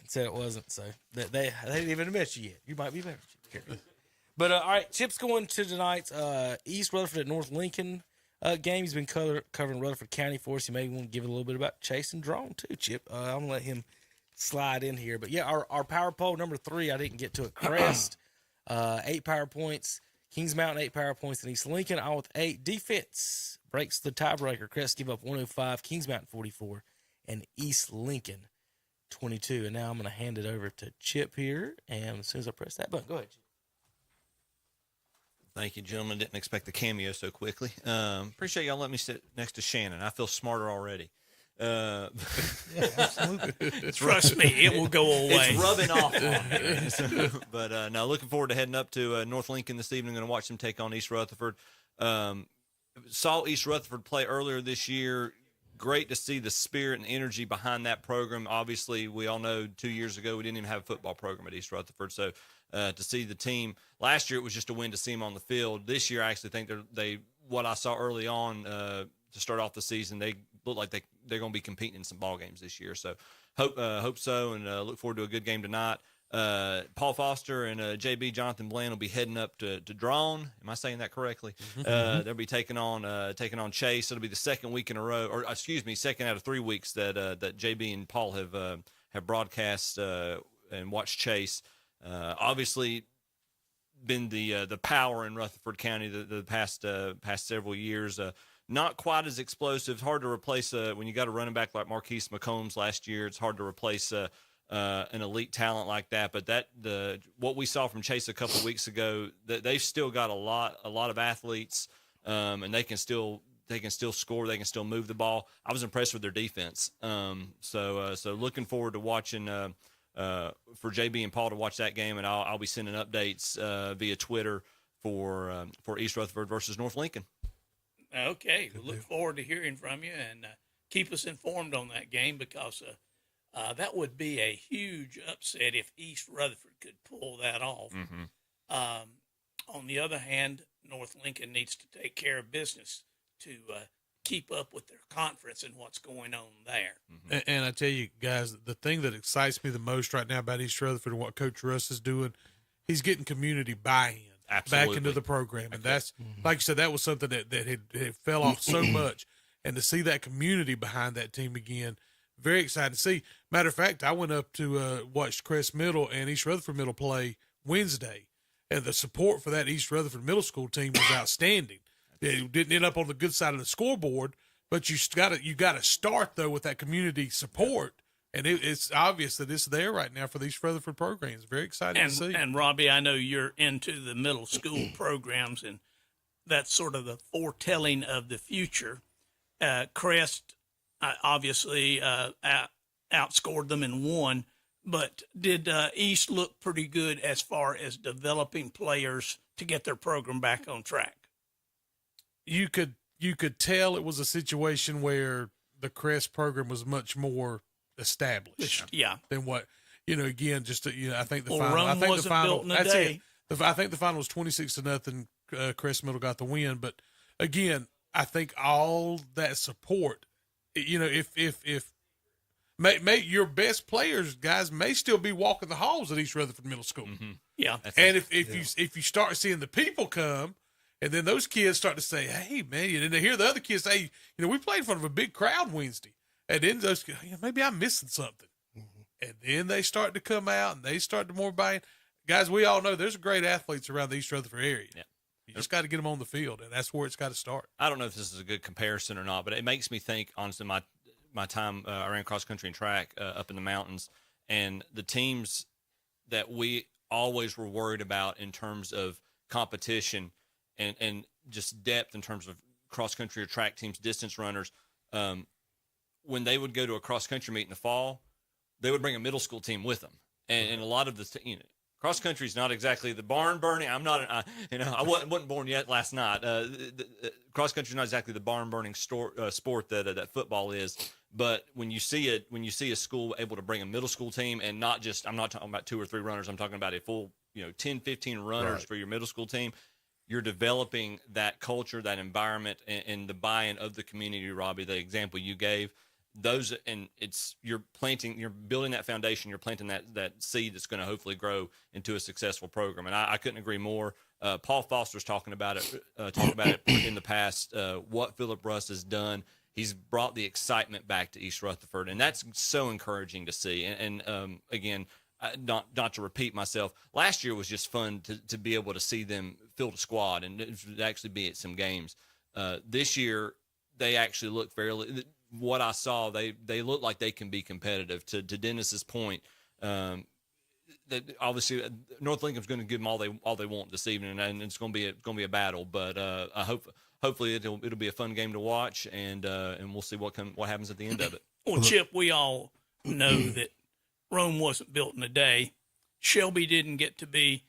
Said it wasn't. So they didn't even admit you yet. You might be better, Chip Carey. But all right, Chip's going to tonight's East Rutherford at North Lincoln game. He's been covering Rutherford County for us. You may want to give a little bit about Chase and Drone too, Chip. I'm gonna let him slide in here. But yeah, our power poll number 3, I didn't get to it. Crest, 8 PowerPoints. Kings Mountain, 8 PowerPoints. And East Lincoln, all with 8. Defense breaks the tiebreaker. Crest give up 105. Kings Mountain, 44. and East Lincoln 22. And now I'm going to hand it over to Chip here. And as soon as I press that button, go ahead, Chip. Thank you, gentlemen. Didn't expect the cameo so quickly. Appreciate y'all letting me sit next to Shannon. I feel smarter already. Trust me, it will go away. It's rubbing off on me. But now looking forward to heading up to North Lincoln this evening. Going to watch them take on East Rutherford. Saw East Rutherford play earlier this year. Great to see the spirit and energy behind that program. Obviously, we all know 2 years ago we didn't even have a football program at East Rutherford. So to see the team last year, it was just a win to see them on the field. This year, I actually think they what I saw early on to start off the season, they look like they're going to be competing in some ball games this year. So hope so, and look forward to a good game tonight. Paul Foster and JB Jonathan Bland will be heading up to Drawn. Am I saying that correctly? They'll be taking on Chase. It'll be the second week in a row, or excuse me, second out of 3 weeks that JB and Paul have broadcast and watched Chase. Obviously, been the power in Rutherford County the past several years. Not quite as explosive. Hard to replace when you got a running back like Marquise McCombs last year. It's hard to replace an elite talent like that. But what we saw from Chase a couple of weeks ago, they've still got a lot of athletes, and they can still score. They can still move the ball. I was impressed with their defense. So looking forward to watching for JB and Paul to watch that game, and I'll be sending updates via Twitter for East Rutherford versus North Lincoln. Okay, we look forward to hearing from you, and keep us informed on that game, because that would be a huge upset if East Rutherford could pull that off. On the other hand, North Lincoln needs to take care of business to keep up with their conference and what's going on there. And I tell you guys, the thing that excites me the most right now about East Rutherford and what Coach Russ is doing, he's getting community buy-in. Absolutely. Back into the program. And that's, like you said, that was something that had fell off so much. And to see that community behind that team again, very excited to see. Matter of fact, I went up to watch Crest Middle and East Rutherford Middle play Wednesday. And the support for that East Rutherford Middle School team was outstanding. It didn't end up on the good side of the scoreboard, but you got to start, though, with that community support. And it's obvious that it's there right now for these Rutherford programs. Very exciting to see. And, Robbie, I know you're into the middle school programs, and that's sort of the foretelling of the future. Crest obviously outscored them and won, but did East look pretty good as far as developing players to get their program back on track? You could tell it was a situation where the Crest program was much more established, than what again. Just I think the final. I think the final. That's it. I think the final was 26-0. Crest Middle got the win, but again, I think all that support. If your best players, guys, may still be walking the halls at East Rutherford Middle School. Yeah, and if you start seeing the people come. And then those kids start to say, "Hey, man!" And then hear the other kids say, we played in front of a big crowd Wednesday." And then those kids, maybe I'm missing something. And then they start to come out and they start to more buy-in. Guys, we all know there's great athletes around the East Rutherford area. Yeah. You just got to get them on the field, and that's where it's got to start. I don't know if this is a good comparison or not, but it makes me think, honestly, my time around cross country and track up in the mountains, and the teams that we always were worried about in terms of competition and just depth in terms of cross country or track teams, distance runners. When they would go to a cross country meet in the fall, they would bring a middle school team with them, and a lot of the cross country is not exactly the barn burning. I'm not, I wasn't born yet last night. Cross country is not exactly the barn burning sport that football is. But when you see a school able to bring a middle school team, and not just, I'm not talking about 2 or 3 runners. I'm talking about a full 10, 15 runners for your middle school team. You're developing that culture, that environment, and the buy-in of the community. Robbie, the example you gave. You're building that foundation, you're planting that seed that's going to hopefully grow into a successful program. And I couldn't agree more. Paul Foster's talking about it in the past, what Philip Russ has done. He's brought the excitement back to East Rutherford, and that's so encouraging to see. And again, not to repeat myself, last year was just fun to be able to see them field a squad and actually be at some games. This year, they actually look what I saw, they look like they can be competitive. To Dennis's point, that obviously North Lincoln's going to give them all they want this evening, and it's going to be a battle. But I hopefully it'll be a fun game to watch, and we'll see what happens at the end of it. Well, Chip, we all know that Rome wasn't built in a day. Shelby didn't get to be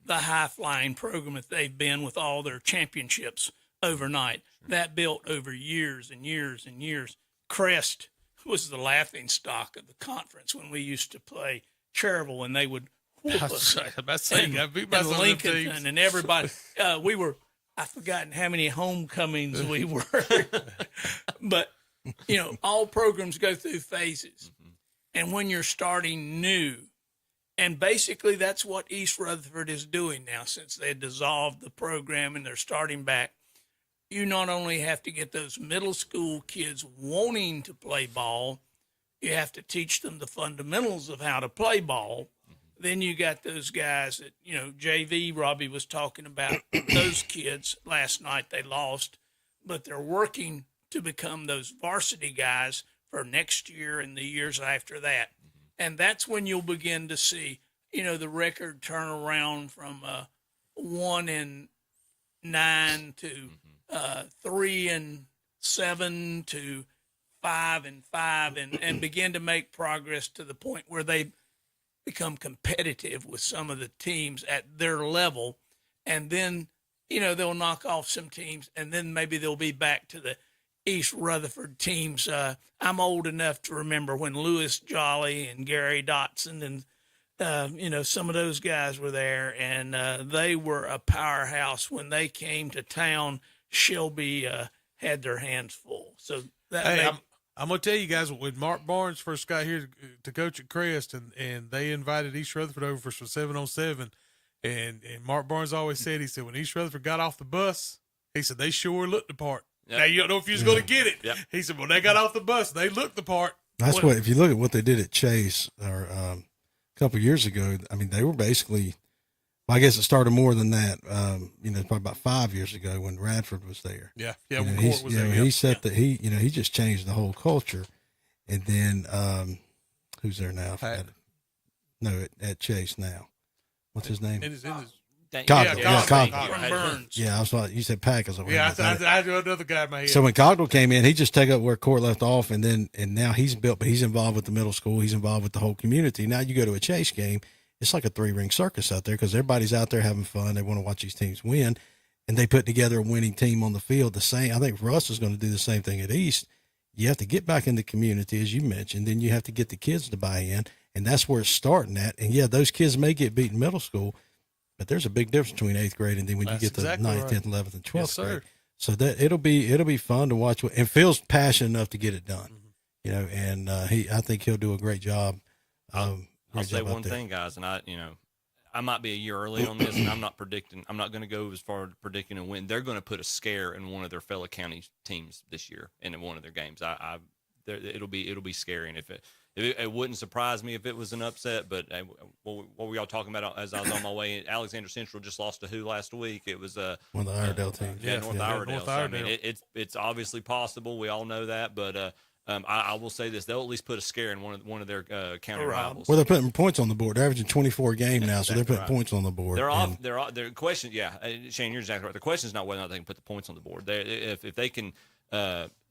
the high-flying program that they've been with all their championships overnight. Sure. That built over years and years and years. Crest was the laughing stock of the conference when we used to play Cherville, and they would whoop us. And Lincoln and everybody. I've forgotten how many homecomings we were. But, all programs go through phases. Mm-hmm. And when you're starting new, and basically that's what East Rutherford is doing now since they dissolved the program and they're starting back. You not only have to get those middle school kids wanting to play ball, you have to teach them the fundamentals of how to play ball. Mm-hmm. Then you got those guys that, JV, Robbie was talking about, those kids last night, they lost, but they're working to become those varsity guys for next year and the years after that. And that's when you'll begin to see, the record turn around from 1-9 to 3-7 to 5-5, and begin to make progress to the point where they become competitive with some of the teams at their level. And then, they'll knock off some teams, and then maybe they'll be back to the East Rutherford teams. I'm old enough to remember when Lewis Jolly and Gary Dotson and some of those guys were there, and they were a powerhouse. When they came to town, Shelby had their hands full. So I'm gonna tell you guys, when Mark Barnes first got here to coach at Crest, and they invited East Rutherford over for some 7-on-7, and Mark Barnes always said, he said, when East Rutherford got off the bus, he said they sure looked the part. Yep. Now, you don't know if you was going to get it. Yep. He said, when they got off the bus, they looked the part. That's if you look at what they did at Chase or a couple of years ago, I mean, they were basically, I guess it started more than that, probably about 5 years ago when Radford was there. Yeah. Yeah. When Court was there. He set he just changed the whole culture. And then, who's there now? At Chase now. What's his name? Cogdell. Burns. Yeah, I was like, you said Pack. I do another guy in my head. So when Cogdell came in, he just took up where Court left off, and now he's built, but he's involved with the middle school. He's involved with the whole community. Now you go to a Chase game, it's like a 3-ring circus out there because everybody's out there having fun. They want to watch these teams win, and they put together a winning team on the field. The same, I think Russ is going to do the same thing at East. You have to get back in the community, as you mentioned, then you have to get the kids to buy in, and that's where it's starting at. And yeah, those kids may get beat in middle school, but there's a big difference between 8th grade and then when you get to 9th, 10th, 11th, and 12th grade. So that it'll be fun to watch. And Phil's passionate enough to get it done, and I think he'll do a great job. I'll say one thing, guys, and I might be a year early on this, and I'm not going to go as far as predicting a win. They're going to put a scare in one of their fellow county teams this year and in one of their games. It'll be scary, and if it wouldn't surprise me if it was an upset, but what were y'all talking about as I was on my way? Alexander Central just lost to who last week? It was one of the Iredell teams. North Iredell. So, I mean, it's obviously possible. We all know that, but I will say this: they'll at least put a scare in one of their county rivals. Well, they're putting points on the board. They're averaging 24 a game now, so they're putting points on the board. Their question, Shane, you're exactly right. The question is not whether or not they can put the points on the board. If they can.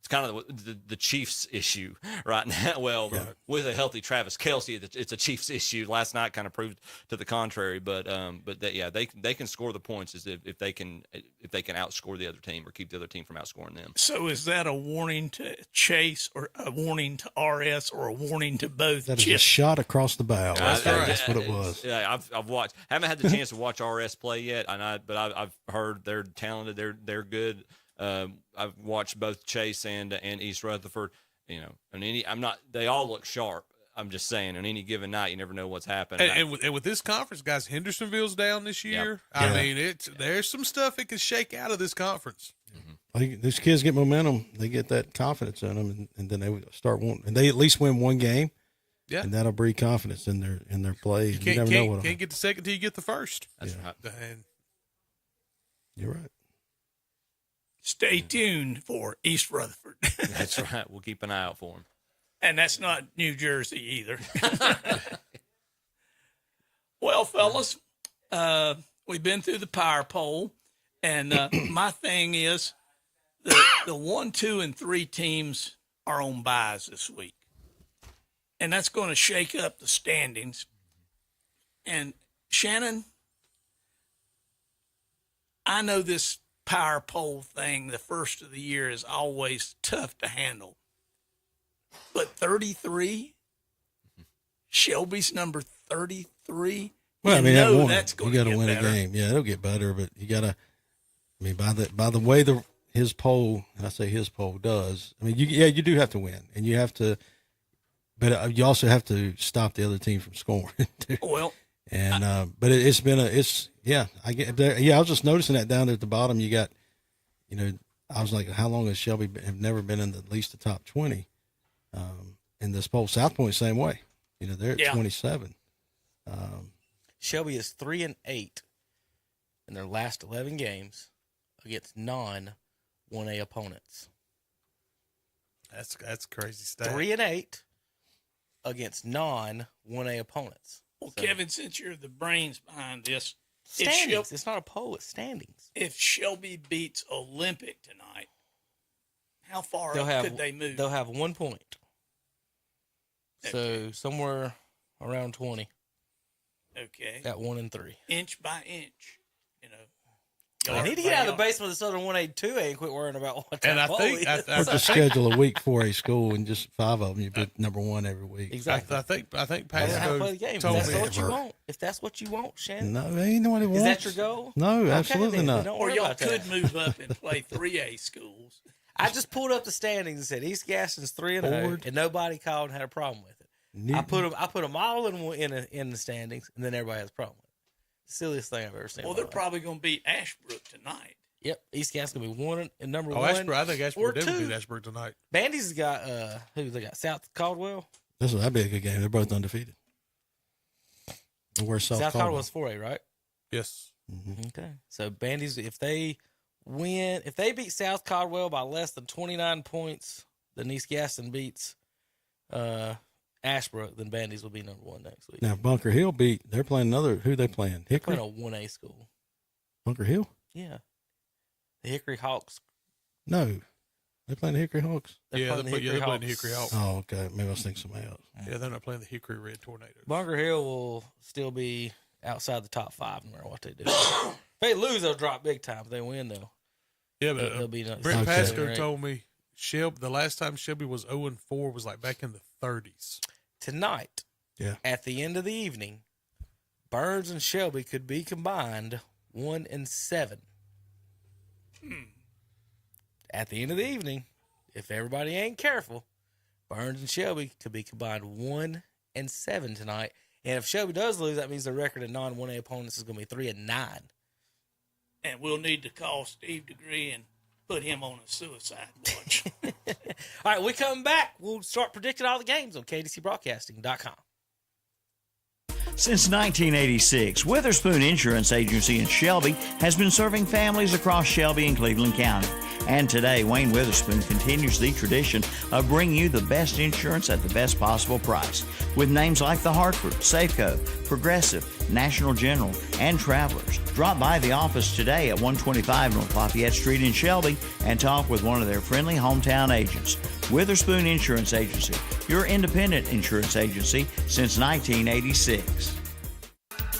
It's kind of the Chiefs' issue right now. Well, with a healthy Travis Kelce, it's a Chiefs' issue. Last night kind of proved to the contrary, but they can score the points if they can outscore the other team or keep the other team from outscoring them. So is that a warning to Chase or a warning to RS or a warning to both? That is a shot across the bow. That's what it was. Yeah, I've watched. Haven't had the chance to watch RS play yet, but I've heard they're talented. They're good. I've watched both Chase and East Rutherford. They all look sharp. I'm just saying, on any given night, you never know what's happening. And with this conference, guys, Hendersonville's down this year. Yep. I mean, there's some stuff that can shake out of this conference. Mm-hmm. I think these kids get momentum. They get that confidence in them, and then they start wanting. And they at least win one game. Yeah, and that'll breed confidence in their play. You never know what. Can't get the second till you get the first. That's right. And you're right. Stay tuned for East Rutherford. That's right. We'll keep an eye out for him. And that's not New Jersey either. Well, fellas, we've been through the power poll, and my thing is the 1, 2, and 3 teams are on byes this week. And that's going to shake up the standings. And Shannon, I know this power poll thing, the first of the year, is always tough to handle. But 33, Shelby's number 33. Well, I mean, that's going to you got to win better. a game. Yeah, it'll get better, but you got to. I mean, by the way his poll, and I say his poll does. I mean, you do have to win, and you have to, but you also have to stop the other team from scoring. Too. Well, and but I was just noticing that down there at the bottom. You got, I was like, how long has Shelby have never been in at least the top 20? In this poll, South Point same way. They're at 27. Shelby is 3-8 in their last 11 games against non-1A opponents. That's crazy stuff. 3-8 against non-1A opponents. Well, so, Kevin, since you're the brains behind this, standings. It's not a poll; it's standings. If Shelby beats Olympic tonight, how far up could they move? They'll have 1 point. Okay. So somewhere around 20. Okay. At 1 and 3. Inch by inch, I need to get out of the basement of the Southern 1A, 2A and quit worrying about what that I think or just schedule a week 4A school and just 5 of them. You put number 1 every week. Exactly. I think Pasco told me. If that's what you want, Shannon. No, ain't nobody wants. Is that your goal? No, absolutely not. Or y'all could move up and play 3A schools. I just pulled up the standings and said East Gaston's 3-0, and nobody called and had a problem with it. I put them all in the standings, and then everybody has a problem with it. Silliest thing I've ever seen. Well, they're probably going to beat Ashbrook tonight. Yep, East Gaston's going to be 1 and number 1. Ashbrook, I think Ashbrook will beat Ashbrook tonight. Bandy's got who they got? South Caldwell. That'd be a good game. They're both undefeated. Where's South Caldwell's 4A, right? Yes. Mm-hmm. Okay. So Bandy's, if they beat South Caldwell by less than 29 points, then East Gaston beats Ashbrook, then Bandy's will be number 1 next week. Now Bunker Hill they're playing who they playing? Hickory? They're playing a 1A school. Bunker Hill? Yeah. The Hickory Hawks. No. They're playing the Hickory Hawks? They're playing the Hickory Hawks. Oh, okay. Maybe I was thinking somebody else. Yeah, they're not playing the Hickory Red Tornadoes. Bunker Hill will still be outside the top 5 no matter what they do. If they lose, they'll drop big time. If they win, though. Yeah, but they'll be Brent Pasco told me the last time Shelby was 0-4 was like back in the 30s. Tonight, at the end of the evening, Burns and Shelby could be combined 1-7. At the end of the evening, if everybody ain't careful, Burns and Shelby could be combined 1-7 tonight. And if Shelby does lose, that means the record of non-1A opponents is going to be 3-9. And we'll need to call Steve DeGree and put him on a suicide watch. All right, we come back. We'll start predicting all the games on KDCBroadcasting.com. Since 1986, Witherspoon Insurance Agency in Shelby has been serving families across Shelby and Cleveland County. And today, Wayne Witherspoon continues the tradition of bringing you the best insurance at the best possible price. With names like The Hartford, Safeco, Progressive, National General, and Travelers. Drop by the office today at 125 North Lafayette Street in Shelby and talk with one of their friendly hometown agents. Witherspoon Insurance Agency, your independent insurance agency since 1986.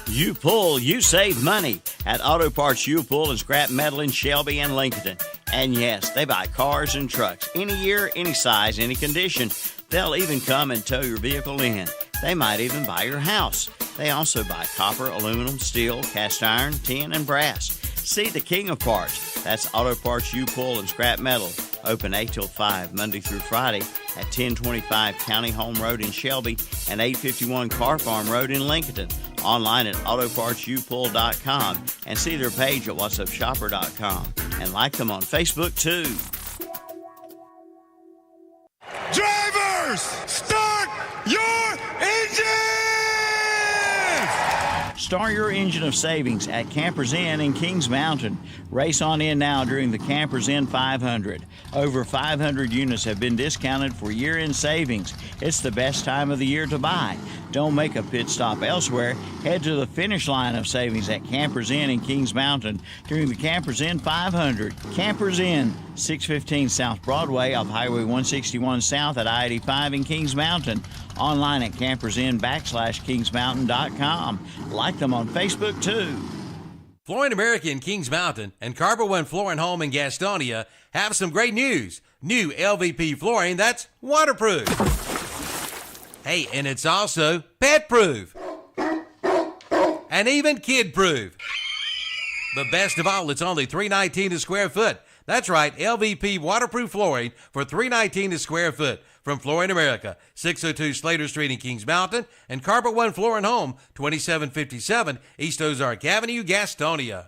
You pull, you save money at Auto Parts U Pull and Scrap Metal in Shelby and Lincoln. And yes, they buy cars and trucks, any year, any size, any condition. They'll even come and tow your vehicle in. They might even buy your house. They also buy copper, aluminum, steel, cast iron, tin, and brass. See the king of parts. That's Auto Parts U Pull and Scrap Metal. Open 8 till 5, Monday through Friday at 1025 County Home Road in Shelby and 851 Car Farm Road in Lincoln. Online at autopartsupull.com and see their page at whatsupshopper.com and like them on Facebook too. Drivers, start your engines! Start your engine of savings at Campers Inn in Kings Mountain. Race on in now during the Campers Inn 500. Over 500 units have been discounted for year-end savings. It's the best time of the year to buy. Don't make a pit stop elsewhere. Head to the finish line of savings at Campers Inn in Kings Mountain during the Campers Inn 500. Campers Inn, 615 South Broadway off Highway 161 South at I-85 in Kings Mountain. Online at campersin.kingsmountain.com. Like them on Facebook, too. Flooring America in Kings Mountain and Carver One Flooring Home in Gastonia have some great news. New LVP flooring that's waterproof. Hey, and it's also pet-proof. And even kid-proof. But best of all, it's only $319 a square foot. That's right, LVP waterproof flooring for $319 a square foot from Flooring America, 602 Slater Street in Kings Mountain, and Carpet One Flooring Home, 2757 East Ozark Avenue, Gastonia.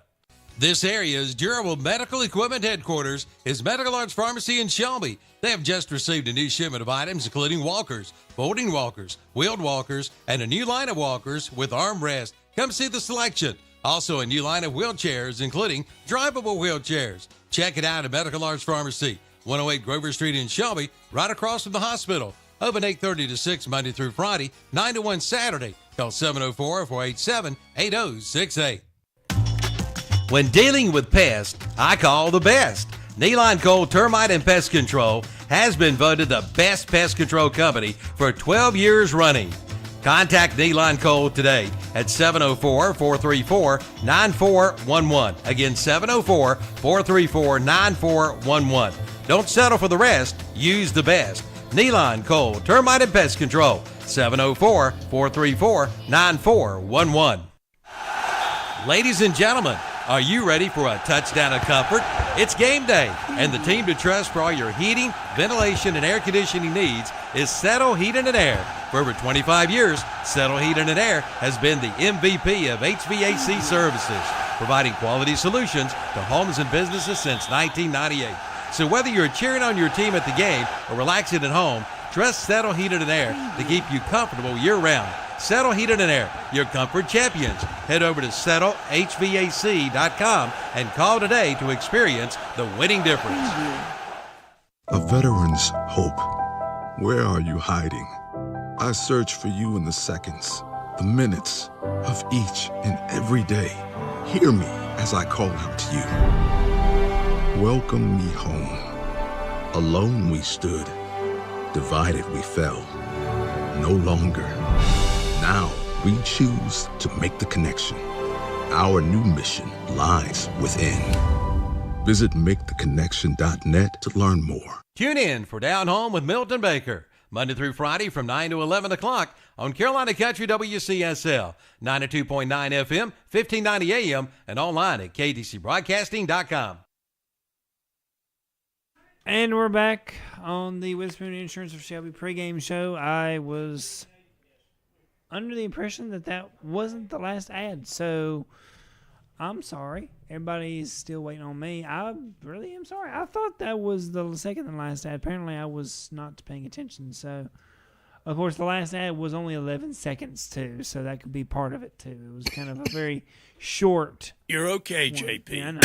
This area's durable medical equipment headquarters is Medical Arts Pharmacy in Shelby. They have just received a new shipment of items, including walkers, folding walkers, wheeled walkers, and a new line of walkers with armrest. Come see the selection. Also, a new line of wheelchairs, including drivable wheelchairs. Check it out at Medical Arts Pharmacy, 108 Grover Street in Shelby, right across from the hospital. Open 8:30 to 6 Monday through Friday, 9 to 1 Saturday. Call 704-487-8068. When dealing with pests, I call the best. Kneeline Cole Termite and Pest Control has been voted the best pest control company for 12 years running. Contact Kneeline Cole today at 704-434-9411. Again, 704-434-9411. Don't settle for the rest. Use the best. Kneeline Cole Termite and Pest Control, 704-434-9411. Ladies and gentlemen, are you ready for a touchdown of comfort? It's game day, and the team to trust for all your heating, ventilation, and air conditioning needs is Settle Heating and Air. For over 25 years, Settle Heating and Air has been the MVP of HVAC services, providing quality solutions to homes and businesses since 1998. So whether you're cheering on your team at the game or relaxing at home, trust Settle Heating and Air to keep you comfortable year-round. Settle Heating and Air, your comfort champions. Head over to settlehvac.com and call today to experience the winning difference. A veteran's hope. Where are you hiding? I search for you in the seconds, the minutes of each and every day. Hear me as I call out to you. Welcome me home. Alone we stood, divided we fell. No longer. Now we choose to make the connection. Our new mission lies within. Visit maketheconnection.net to learn more. Tune in for Down Home with Milton Baker, Monday through Friday from 9 to 11 o'clock on Carolina Country WCSL, 92.9 FM, 1590 AM, and online at ktcbroadcasting.com. And we're back on the Witherspoon Insurance of Shelby pregame show. I was under the impression that wasn't the last ad, so I'm sorry. Everybody's still waiting on me. I really am sorry. I thought that was the second and last ad. Apparently, I was not paying attention. So, of course, the last ad was only 11 seconds, too, so that could be part of it, too. It was kind of a very short. You're okay, one. JP. Yeah, I know.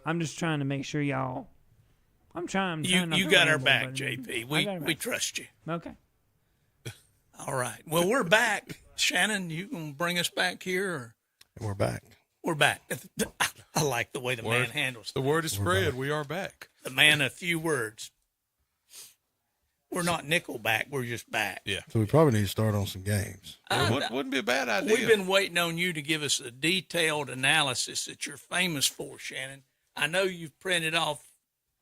I'm just trying to make sure y'all. I'm trying You got our back, JP. We trust you. Okay. All right. Well, we're back. Shannon, you going to bring us back here? Or? We're back. We're back. I like the way the man handles the word is spread. We are back. The man of few words. We're not Nickelback. We're just back. Yeah. So we probably need to start on some games. Wouldn't be a bad idea. We've been waiting on you to give us a detailed analysis that you're famous for, Shannon. I know you've printed off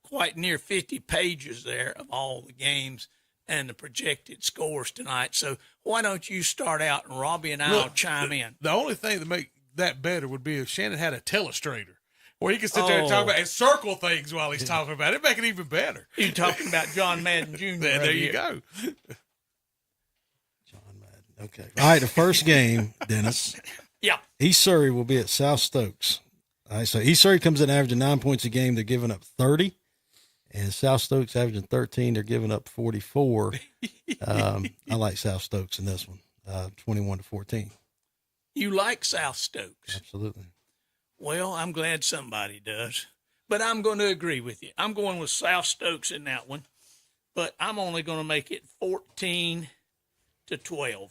quite near 50 pages there of all the games and the projected scores tonight. So why don't you start out and Robbie and I'll chime in. The only thing that make that better would be if Shannon had a telestrator where he could sit there and talk about and circle things while he's talking about it. Make it even better. You talking about John Madden Jr. There you go. John Madden. Okay. All right, the first game, Dennis. Yeah. East Surrey will be at South Stokes. All right, so East Surrey comes in averaging 9 points a game. They're giving up 30. And South Stokes averaging 13. They're giving up 44. I like South Stokes in this one, 21-14. You like South Stokes? Absolutely. Well, I'm glad somebody does. But I'm going to agree with you. I'm going with South Stokes in that one. But I'm only going to make it 14-12. All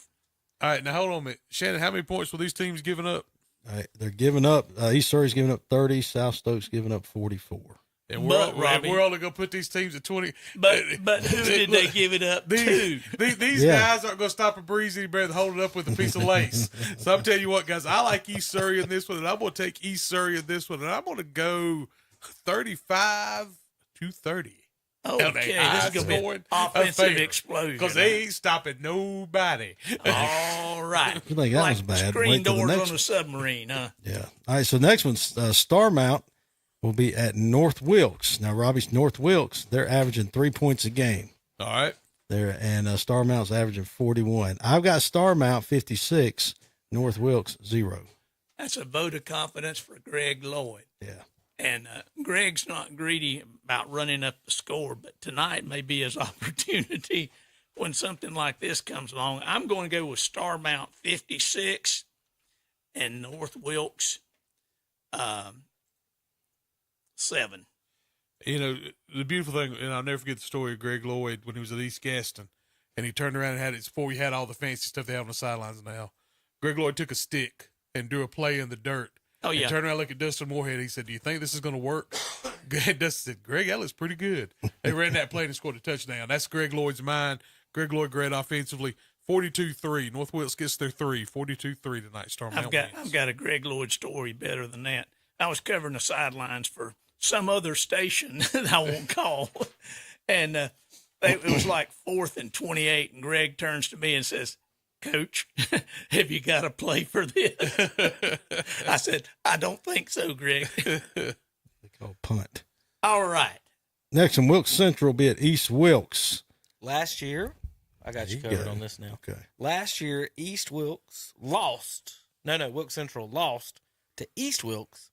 right, now hold on a minute. Shannon, how many points were these teams giving up? All right, they're giving up. East Surrey's giving up 30. South Stokes giving up 44. And we're only going to put these teams at 20. But who did they give it up to? These guys aren't going to stop a breeze any better than hold it up with a piece of lace. So I'm telling you what, guys, I like East Surrey in this one, and I'm going to take East Surrey in this one, and I'm going to go 35-30. Okay, this is going to be an offensive explosion. Because they ain't stopping nobody. All right. I think that was bad. Screen Wait till the doors next on a submarine, huh? Yeah. All right, so the next one's Starmount will be at North Wilkes. Now, Robbie's North Wilkes, they're averaging 3 points a game. All right. And Starmount's averaging 41. I've got Starmount 56, North Wilkes 0. That's a vote of confidence for Greg Lloyd. Yeah. And Greg's not greedy about running up the score, but tonight may be his opportunity when something like this comes along. I'm going to go with Starmount 56 and North Wilkes 7. You know, the beautiful thing, and I'll never forget the story of Greg Lloyd when he was at East Gaston, and he turned around and had it before we had all the fancy stuff they have on the sidelines now. Greg Lloyd took a stick and drew a play in the dirt. Oh, yeah. And turned around and looked at Dustin Moorhead. He said, "Do you think this is going to work?" And Dustin said, "Greg, that looks pretty good." They ran that play and scored a touchdown. That's Greg Lloyd's mind. Greg Lloyd great offensively. 42-3. North Wilkes gets their 3. 42-3 tonight. I've got a Greg Lloyd story better than that. I was covering the sidelines for some other station that I won't call. And it was like 4th and 28. And Greg turns to me and says, "Coach, have you got a play for this?" I said, "I don't think so, Greg." They call punt. All right. Next one, Wilkes Central will be at East Wilkes. Last year, I got you covered on this now. Okay. Last year, East Wilkes lost. No, Wilkes Central lost to East Wilkes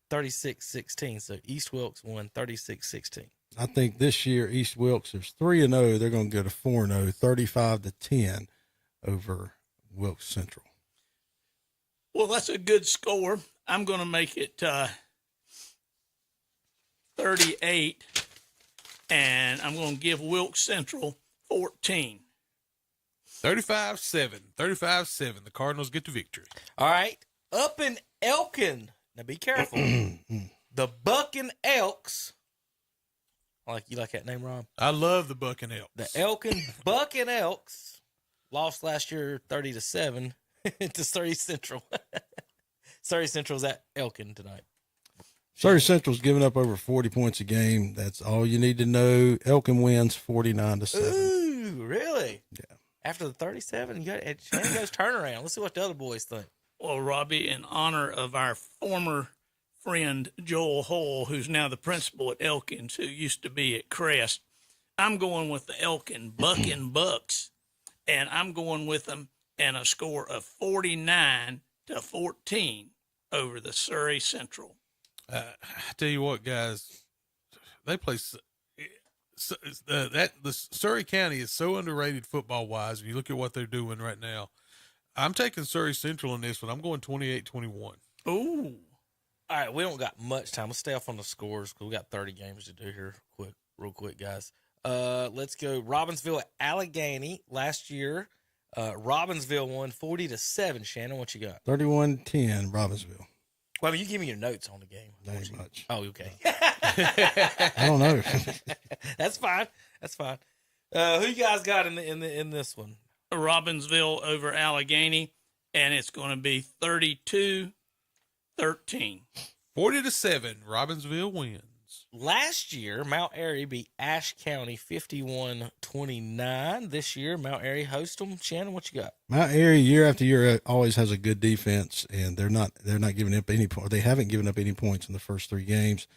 36-16. So East Wilkes won 36-16. I think this year East Wilkes is 3-0. They're going to go to 4-0, 35-10 over Wilkes Central. Well, that's a good score. I'm going to make it 38, and I'm going to give Wilkes Central 14. 35-7. 35-7. The Cardinals get the victory. All right. Up in Elkin. Now be careful. The Bucking Elks. You like that name, Rob? I love the Bucking Elks. The Elkin Bucking Elks lost last year 30-7 to Surrey Central. Surrey Central's at Elkin tonight. Surrey Central's giving up over 40 points a game. That's all you need to know. Elkin wins 49-7. Ooh, really? Yeah. After the 37, you got Shannon goes turnaround. Let's see what the other boys think. Well, Robbie, in honor of our former friend Joel Hull, who's now the principal at Elkins, who used to be at Crest, I'm going with the Elkin Bucking Bucks, and I'm going with them in a score of 49-14 over the Surrey Central. I tell you what, guys, they play. The Surrey County is so underrated football wise. When you look at what they're doing right now, I'm taking Surrey Central in this one. I'm going 28-21. Ooh. All right, we don't got much time. Let's stay off on the scores because we got 30 games to do here. Real quick, guys. Let's go. Robbinsville at Allegheny last year. Robbinsville won 40-7. Shannon, what you got? 31-10, Robbinsville. Well, I mean, you give me your notes on the game. Not much. Oh, okay. I don't know. That's fine. Who you guys got in this one? Robbinsville over Allegheny, and it's going to be 32-13. 40-7. Robbinsville wins. Last year, Mount Airy beat Ashe County 51-29. This year, Mount Airy hosts them. Shannon, what you got? Mount Airy, year after year, always has a good defense, and they're not giving up any points. They haven't given up any points in the first 3 games.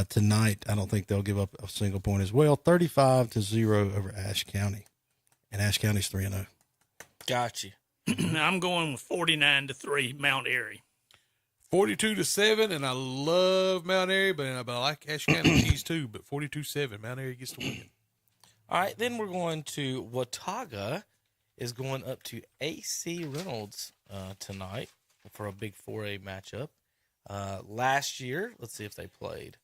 Tonight, I don't think they'll give up a single point as well. 35-0 over Ashe County, and Ashe County's 3-0. Gotcha. I'm going with 49-3 Mount Airy. 42-7, and I love Mount Airy, but I like Ashe County cheese too. But 42-7, Mount Airy gets to win. All right, then we're going to Watauga is going up to AC Reynolds tonight for a big 4A matchup. Last year, let's see if they played.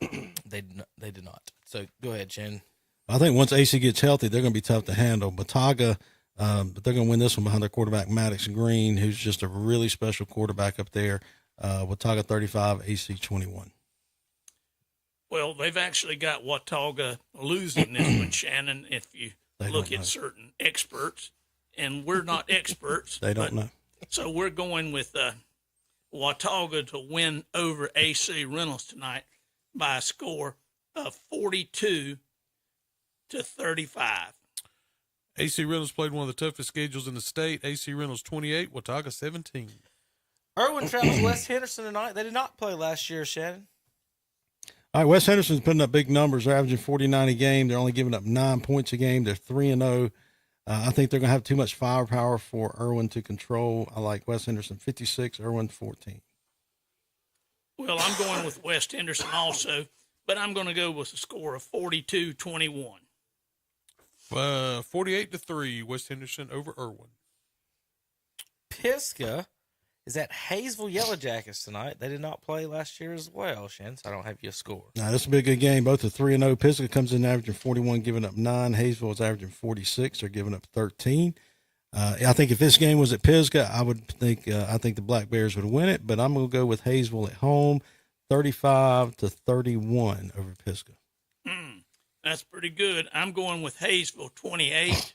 They did not. So go ahead, Shannon. I think once AC gets healthy, they're going to be tough to handle. Bataga, but they're going to win this one behind their quarterback, Maddox Green, who's just a really special quarterback up there. Watauga 35, AC 21. Well, they've actually got Watauga losing this one, Shannon, if you look at certain experts, and we're not experts. They don't know. So we're going with Watauga to win over AC Reynolds tonight by a score of 42-35. AC Reynolds played one of the toughest schedules in the state. AC Reynolds 28, Watauga 17. Irwin travels West Henderson tonight. They did not play last year, Shannon. All right, West Henderson's putting up big numbers. They're averaging 49 a game. They're only giving up 9 points a game. They're 3-0. I think they're going to have too much firepower for Irwin to control. I like West Henderson 56, Irwin 14. Well, I'm going with West Henderson also, but I'm going to go with a score of 42-21. 48-3, West Henderson over Irwin. Pisgah is at Hayesville Yellow Jackets tonight. They did not play last year as well, Shannon, so I don't have you a score. Now, this will be a good game. Both are 3-0. Pisgah comes in averaging 41, giving up 9. Hayesville is averaging 46. They're giving up 13. I think if this game was at Pisgah, I think the Black Bears would win it, but I'm going to go with Hayesville at home, 35-31 over Pisgah. That's pretty good. I'm going with Hayesville 28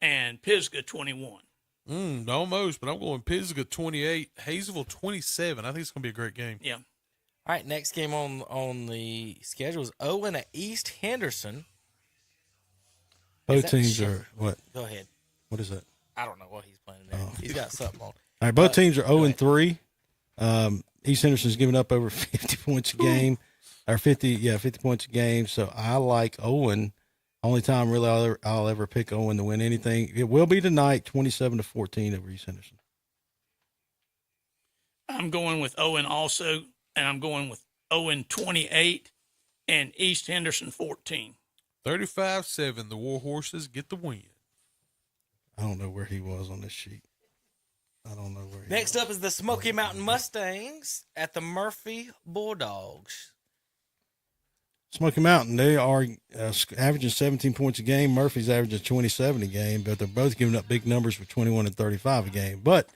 and Pisgah 21. Almost, but I'm going Pisgah 28, Hayesville 27. I think it's going to be a great game. Yeah. All right, next game on the schedule is Owen at East Henderson. Both teams are what? Go ahead. What is that? I don't know what he's playing there. He's got something on. All right, both teams are 0-3. East Henderson's giving up over 50 points a game, or 50 points a game. So I like Owen. Only time really I'll ever pick Owen to win anything. It will be tonight, 27-14 over East Henderson. I'm going with Owen also, and I'm going with Owen 28 and East Henderson 14. 35-7, the Warhorses get the win. I don't know where he was on this sheet. I don't know where he Next up is the Smoky Mountain Mustangs at the Murphy Bulldogs. Smoky Mountain, they are averaging 17 points a game. Murphy's averaging 27 a game, but they're both giving up big numbers for 21 and 35 a game. But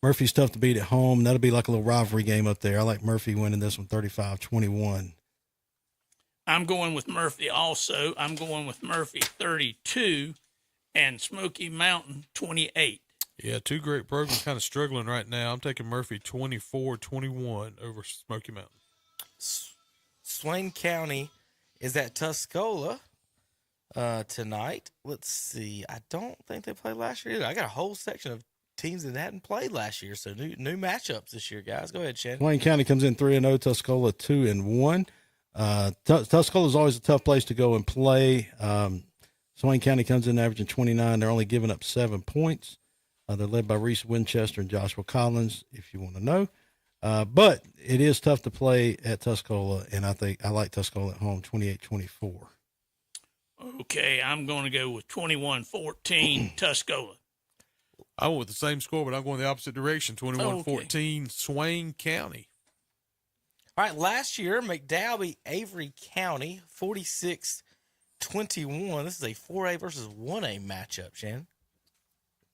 Murphy's tough to beat at home. That'll be like a little rivalry game up there. I like Murphy winning this one 35-21. I'm going with Murphy also. I'm going with Murphy 32 and Smoky Mountain 28. Yeah, two great programs kind of struggling right now. I'm taking Murphy 24-21 over Smoky Mountain. Swain County is at Tuscola tonight. Let's see. I don't think they played last year either. I got a whole section of teams that hadn't played last year, so new matchups this year, guys. Go ahead, Shannon. Swain County comes in 3-0, Tuscola 2-1. Tuscola is always a tough place to go and play. Swain County comes in averaging 29. They're only giving up 7 points. They're led by Reese Winchester and Joshua Collins, if you want to know. But it is tough to play at Tuscola, and I like Tuscola at home, 28-24. Okay, I'm going to go with 21-14 Tuscola. I went with the same score, but I'm going the opposite direction, 21-14 Swain County. All right, last year, McDowell beat Avery County 46-21. This is a 4A versus 1A matchup, Shannon.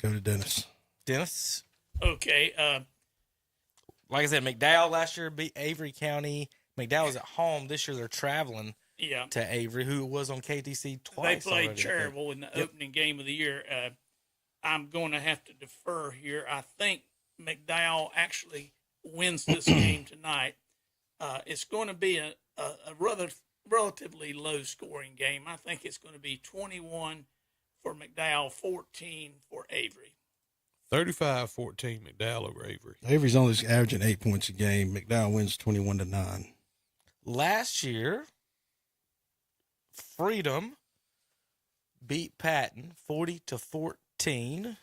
Go to Dennis. Dennis? Okay. Like I said, McDowell last year beat Avery County. McDowell was at home. This year they're traveling to Avery, who was on KTC twice. They played already. Cherryville in the opening game of the year. I'm going to have to defer here. I think McDowell actually wins this game tonight. It's going to be a relatively low-scoring game. I think it's going to be 21 for McDowell, 14 for Avery. 35-14 McDowell over Avery. Avery's only averaging 8 points a game. McDowell wins 21-9. Last year, Freedom beat Patton 40-14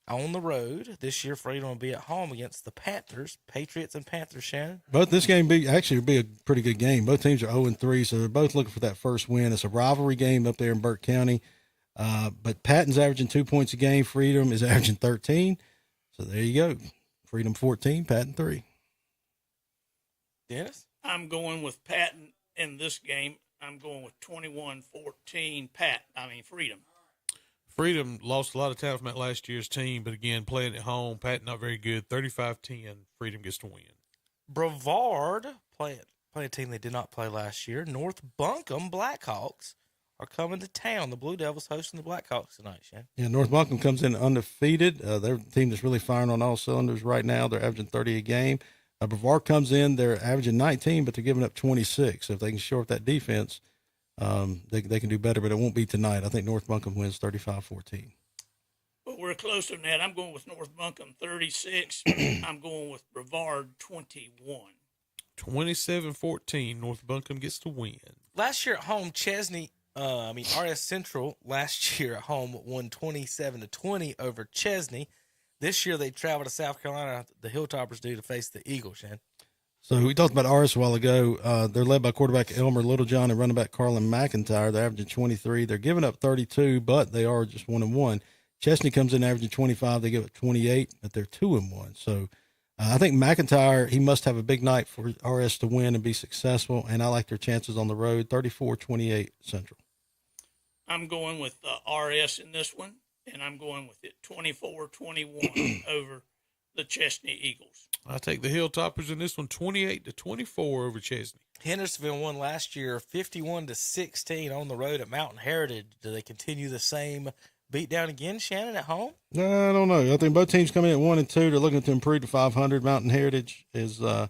on the road. This year, Freedom will be at home against the Panthers, Patriots and Panthers, Shannon. This game will be a pretty good game. Both teams are 0-3, so they're both looking for that first win. It's a rivalry game up there in Burke County. But Patton's averaging 2 points a game. Freedom is averaging 13. So there you go. Freedom 14, Patton 3. Dennis? I'm going with Patton in this game. I'm going with 21-14 Freedom. Freedom lost a lot of talent from that last year's team, but again, playing at home, Patton not very good. 35-10, Freedom gets to win. Brevard, playing a team they did not play last year. North Buncombe Blackhawks are coming to town. The Blue Devils hosting the Blackhawks tonight, Shan. Yeah, North Buncombe comes in undefeated. Their team that's really firing on all cylinders right now. They're averaging 30 a game. Brevard comes in, they're averaging 19, but they're giving up 26. So if they can shore up that defense, they can do better, but it won't be tonight. I think North Buncombe wins 35-14. But we're closer than that. I'm going with North Buncombe 36. I'm going with Brevard 21. 27-14, North Buncombe gets to win. Last year at home, RS Central last year at home won 27-20 over Chesney. This year they travel to South Carolina. The Hilltoppers do to face the Eagles, Shan. So we talked about RS a while ago. They're led by quarterback Elmer Littlejohn and running back Carlin McIntyre. They're averaging 23. They're giving up 32, but they are just 1-1. Chesney comes in averaging 25. They give up 28, but they're 2-1. So I think McIntyre, he must have a big night for RS to win and be successful, and I like their chances on the road, 34-28 Central. I'm going with RS in this one, and I'm going with it 24-21 over the Chesney Eagles. I take the Hilltoppers in this one, 28-24 over Chesney. Hendersonville won last year 51-16 on the road at Mountain Heritage. Do they continue the same beatdown again, Shannon, at home? No, I don't know. I think both teams come in at 1 and 2. They're looking to improve to 500. Mountain Heritage is they're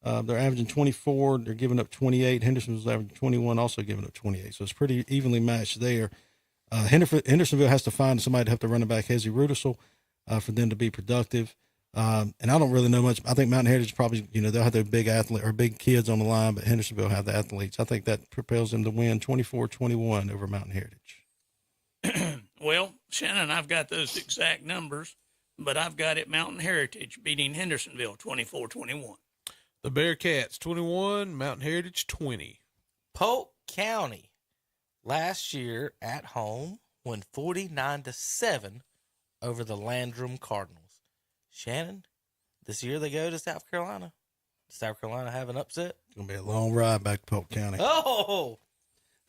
averaging 24. They're giving up 28. Hendersonville's averaging 21, also giving up 28. So it's pretty evenly matched there. Hendersonville has to find somebody to have to run it back, Hezzy Rudisell, for them to be productive. And I don't really know much. I think Mountain Heritage probably, they'll have their big athlete or big kids on the line, but Hendersonville have the athletes. I think that propels them to win 24-21 over Mountain Heritage. Well, Shannon, I've got those exact numbers, but I've got it Mountain Heritage beating Hendersonville 24-21. The Bearcats 21, Mountain Heritage 20. Polk County last year at home won 49-7 over the Landrum Cardinals. Shannon, this year they go to South Carolina. Does South Carolina have an upset? It's going to be a long ride back to Polk County. Oh!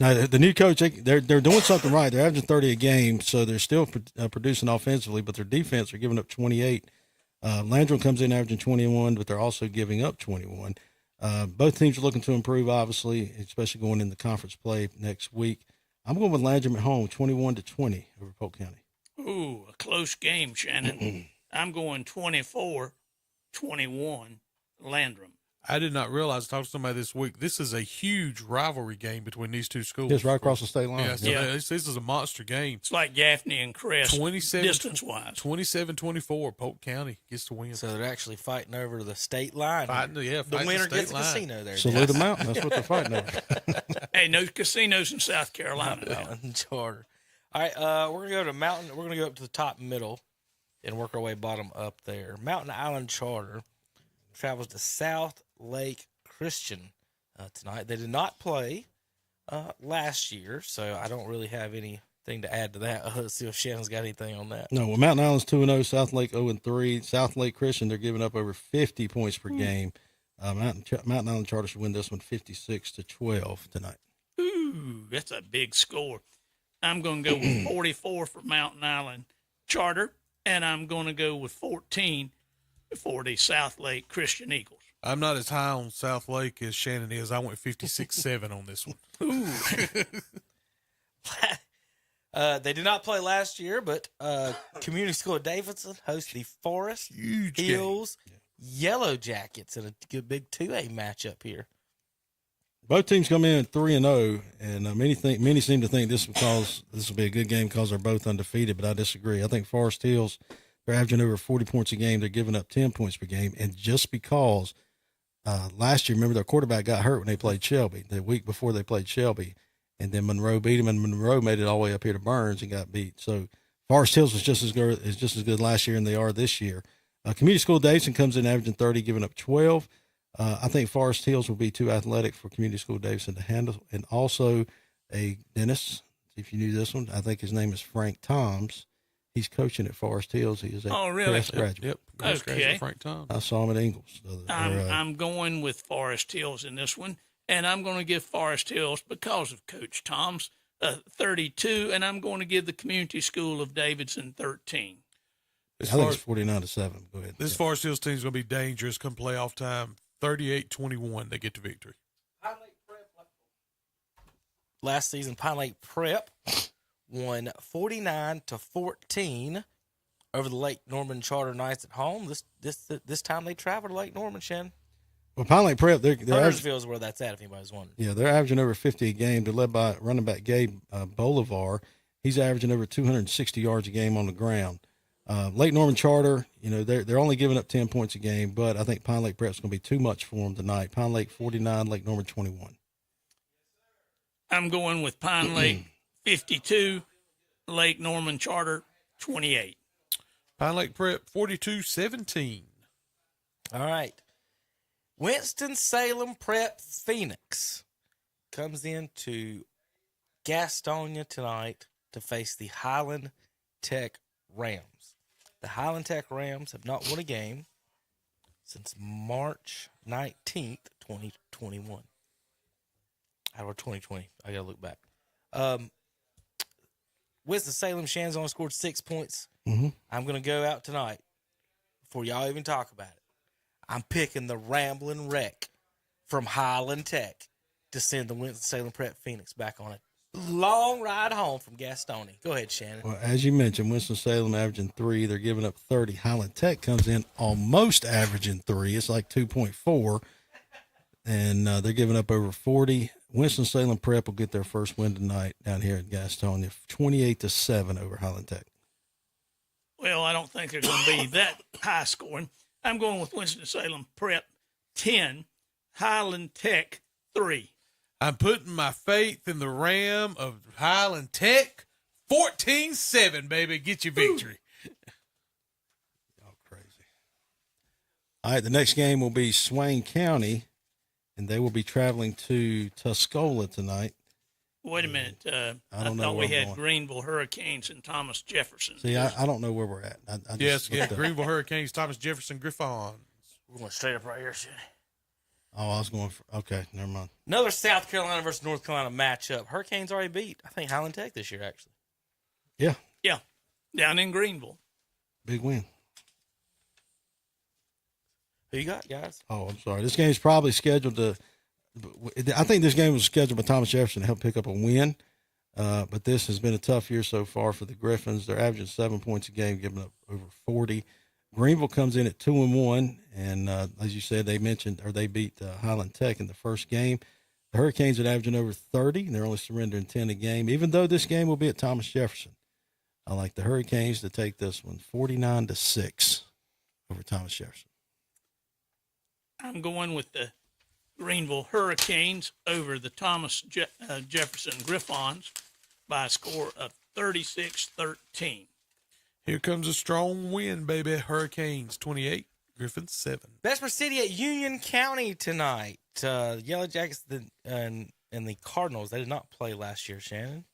Now, the new coach, they're doing something right. They're averaging 30 a game, so they're still producing offensively, but their defense are giving up 28. Landrum comes in averaging 21, but they're also giving up 21. Both teams are looking to improve, obviously, especially going into conference play next week. I'm going with Landrum at home, 21-20 over Polk County. Ooh, a close game, Shannon. I'm going 24-21 Landrum. I did not realize, I talked to somebody this week, this is a huge rivalry game between these two schools. It's right across the state line. This is a monster game. It's like Gaffney and Crest, 27, distance-wise. 27-24, Polk County gets to win. So they're actually fighting over the state line. The winner gets a casino there. Salute the mountain. That's what they're fighting over. Hey, no casinos in South Carolina. Mountain Charter. All right, we're going to go to Mountain. We're going to go up to the top middle and work our way bottom up there. Mountain Island Charter travels to South Lake Christian tonight. They did not play last year, so I don't really have anything to add to that. Let's see if Shannon's got anything on that. No, well, Mountain Island's 2-0, South Lake 0-3. South Lake Christian, they're giving up over 50 points per game. Mountain Island Charter should win this one 56-12 tonight. Ooh, that's a big score. I'm going to go with 44 for Mountain Island Charter, and I'm going to go with 14 for the South Lake Christian Eagles. I'm not as high on South Lake as Shannon is. I went 56-7 on this one. Ooh. They did not play last year, but Community School of Davidson hosts the Forest Hills Yellow Jackets in a good big 2A matchup here. Both teams come in at 3-0, and many seem to think this will be a good game because they're both undefeated, but I disagree. I think Forest Hills, they're averaging over 40 points a game. They're giving up 10 points per game, and just because last year, remember, their quarterback got hurt when they played Shelby, the week before they played Shelby, and then Monroe beat him, and Monroe made it all the way up here to Burns and got beat. So Forest Hills was just as good last year, and they are this year. Community School Davidson comes in averaging 30, giving up 12. I think Forest Hills will be too athletic for Community School Davidson to handle, and also Dennis, if you knew this one. I think his name is Frank Toms. He's coaching at Forest Hills. He is a past graduate. Yep. Okay. Frank Tom. I saw him at Ingalls. I'm going with Forest Hills in this one, and I'm going to give Forest Hills, because of Coach Tom's, 32, and I'm going to give the Community School of Davidson 13. I think it's 49-7. Go ahead. This Forest Hills team's going to be dangerous come playoff time. 38-21, they get to victory. Last season, Pine Lake Prep won 49-14 over the Lake Norman Charter Knights at home. This time they traveled to Lake Norman, Shannon. Well, Pine Lake Prep, they're Huntersville is where that's at, if anybody's wondering. Yeah, they're averaging over 50 a game. They're led by running back Gabe Bolivar. He's averaging over 260 yards a game on the ground. Lake Norman Charter, they're only giving up 10 points a game, but I think Pine Lake Prep's going to be too much for them tonight. Pine Lake 49, Lake Norman 21. I'm going with Pine Lake 52, Lake Norman Charter 28. Pine Lake Prep 42-17. All right. Winston-Salem Prep Phoenix comes into Gastonia tonight to face the Highland Tech Rams. The Highland Tech Rams have not won a game since March 19th, 2021. Or 2020. I got to look back. Winston-Salem, Shan's only scored 6 points. Mm-hmm. I'm going to go out tonight before y'all even talk about it. I'm picking the Ramblin' Wreck from Highland Tech to send the Winston-Salem Prep Phoenix back on a long ride home from Gastonia. Go ahead, Shannon. Well, as you mentioned, Winston-Salem averaging 3. They're giving up 30. Highland Tech comes in almost averaging 3. It's like 2.4. And they're giving up over 40. Winston-Salem Prep will get their first win tonight down here at Gastonia, 28-7 over Highland Tech. Well, I don't think they're going to be that high scoring. I'm going with Winston-Salem Prep 10, Highland Tech 3. I'm putting my faith in the Ram of Highland Tech. 14-7, baby. Get your victory. Y'all crazy. All right, the next game will be Swain County, and they will be traveling to Tuscola tonight. Wait a minute. I don't know thought where we I'm had going. Greenville Hurricanes and Thomas Jefferson. See, I don't know where we're at. I just looked up. Greenville Hurricanes, Thomas Jefferson, Griffons. We're going to stay up right here, Shannon. Oh, I was going for – okay, never mind. Another South Carolina versus North Carolina matchup. Hurricanes already beat, I think, Highland Tech this year, actually. Yeah. Yeah, down in Greenville. Big win. Who you got, guys? Oh, I'm sorry. This game's probably scheduled to – I think this game was scheduled by Thomas Jefferson to help pick up a win, but this has been a tough year so far for the Griffins. They're averaging 7 points a game, giving up over 40. Greenville comes in at 2-1, and as you said, they beat Highland Tech in the first game. The Hurricanes are averaging over 30, and they're only surrendering 10 a game, even though this game will be at Thomas Jefferson. I like the Hurricanes to take this one 49-6 over Thomas Jefferson. I'm going with the Greenville Hurricanes over the Thomas Jefferson Griffons by a score of 36-13. Here comes a strong win, baby. Hurricanes 28, Griffins 7. Bessemer City at Union County tonight. Yellow Jackets and the Cardinals, they did not play last year, Shannon.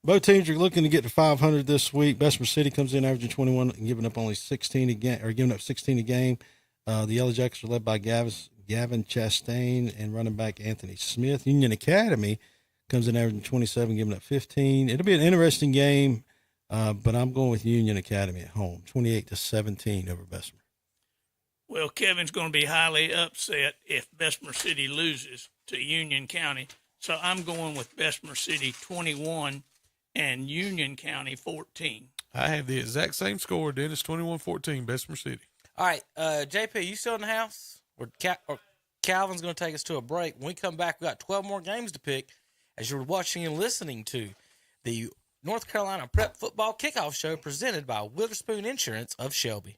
Both teams are looking to get to 500 this week. Bessemer City comes in averaging 21 and giving up only 16 a game, or giving up 16 a game. The Yellow Jackets are led by Gavin Chastain and running back Anthony Smith. Union Academy comes in averaging 27, giving up 15. It'll be an interesting game, but I'm going with Union Academy at home, 28-17 over Bessemer. Well, Kevin's going to be highly upset if Bessemer City loses to Union County, so I'm going with Bessemer City 21 and Union County 14. I have the exact same score, Dennis, 21-14, Bessemer City. All right, JP, you still in the house? Or Calvin's going to take us to a break. When we come back, we've got 12 more games to pick as you're watching and listening to the North Carolina Prep Football Kickoff Show presented by Witherspoon Insurance of Shelby.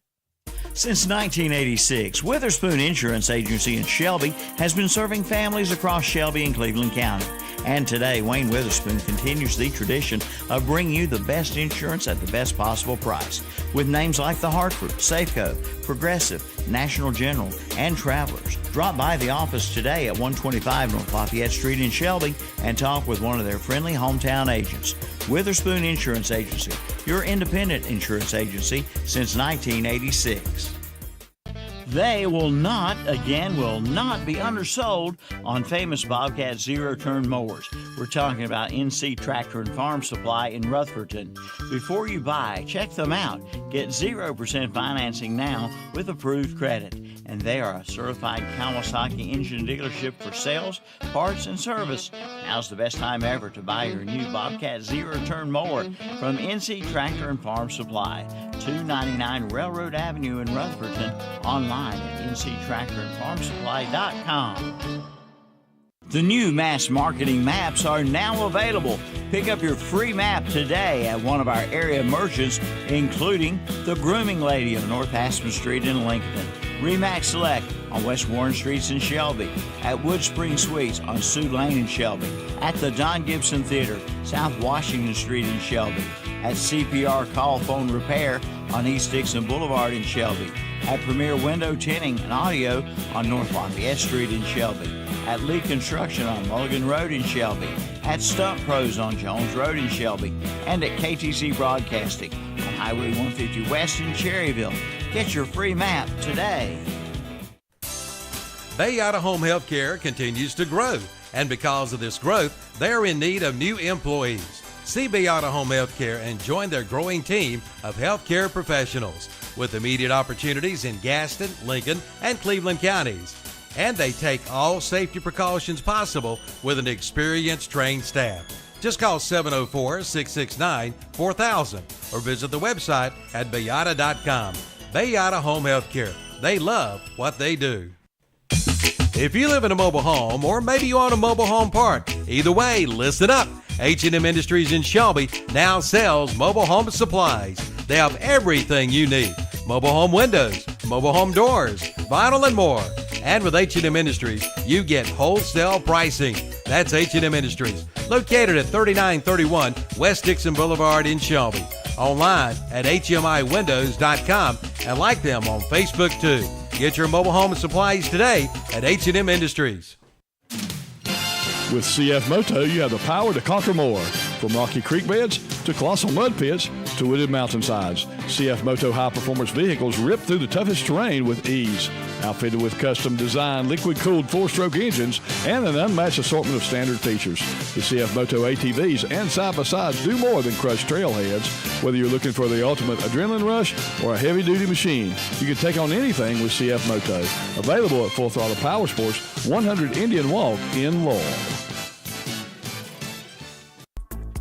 Since 1986, Witherspoon Insurance Agency in Shelby has been serving families across Shelby and Cleveland County. And today, Wayne Witherspoon continues the tradition of bringing you the best insurance at the best possible price. With names like The Hartford, Safeco, Progressive, National General, and Travelers. Drop by the office today at 125 North Lafayette Street in Shelby and talk with one of their friendly hometown agents. Witherspoon Insurance Agency, your independent insurance agency since 1986. They will not be undersold on famous Bobcat zero-turn mowers. We're talking about NC Tractor and Farm Supply in Rutherford. Before you buy, check them out. Get 0% financing now with approved credit. And they are a certified Kawasaki engine dealership for sales, parts, and service. Now's the best time ever to buy your new Bobcat zero-turn mower from NC Tractor and Farm Supply, 299 Railroad Avenue in Rutherford, online at nctractorandfarmsupply.com. The new mass marketing maps are now available. Pick up your free map today at one of our area merchants, including The Grooming Lady on North Aspen Street in Lincoln, Remax Select on West Warren Streets in Shelby, at Wood Spring Suites on Sioux Lane in Shelby, at the Don Gibson Theater, South Washington Street in Shelby, at CPR Call Phone Repair on East Dixon Boulevard in Shelby, at Premier Window Tinting and Audio on North Lafayette Street in Shelby, at Lee Construction on Mulligan Road in Shelby, at Stump Pros on Jones Road in Shelby, and at KTC Broadcasting on Highway 150 West in Cherryville. Get your free map today. Bayada Home Healthcare continues to grow, and because of this growth, they're in need of new employees. See Bayada Home Healthcare and join their growing team of healthcare professionals with immediate opportunities in Gaston, Lincoln, and Cleveland counties. And they take all safety precautions possible with an experienced, trained staff. Just call 704-669-4000 or visit the website at bayada.com. Bayada Home Healthcare. They love what they do. If you live in a mobile home, or maybe you own a mobile home park, either way, listen up. H&M Industries in Shelby now sells mobile home supplies. They have everything you need. Mobile home windows, mobile home doors, vinyl, and more. And with H&M Industries, you get wholesale pricing. That's H&M Industries, located at 3931 West Dixon Boulevard in Shelby. Online at hmiwindows.com and like them on Facebook too. Get your mobile home supplies today at H&M Industries. With CF Moto, you have the power to conquer more. From rocky creek beds to colossal mud pits to wooded mountainsides, CF Moto high-performance vehicles rip through the toughest terrain with ease. Outfitted with custom-designed liquid-cooled 4-stroke engines and an unmatched assortment of standard features, the CF Moto ATVs and side-by-sides do more than crush trailheads. Whether you're looking for the ultimate adrenaline rush or a heavy-duty machine, you can take on anything with CF Moto. Available at Full Throttle Power Sports, 100 Indian Walk in Laurel.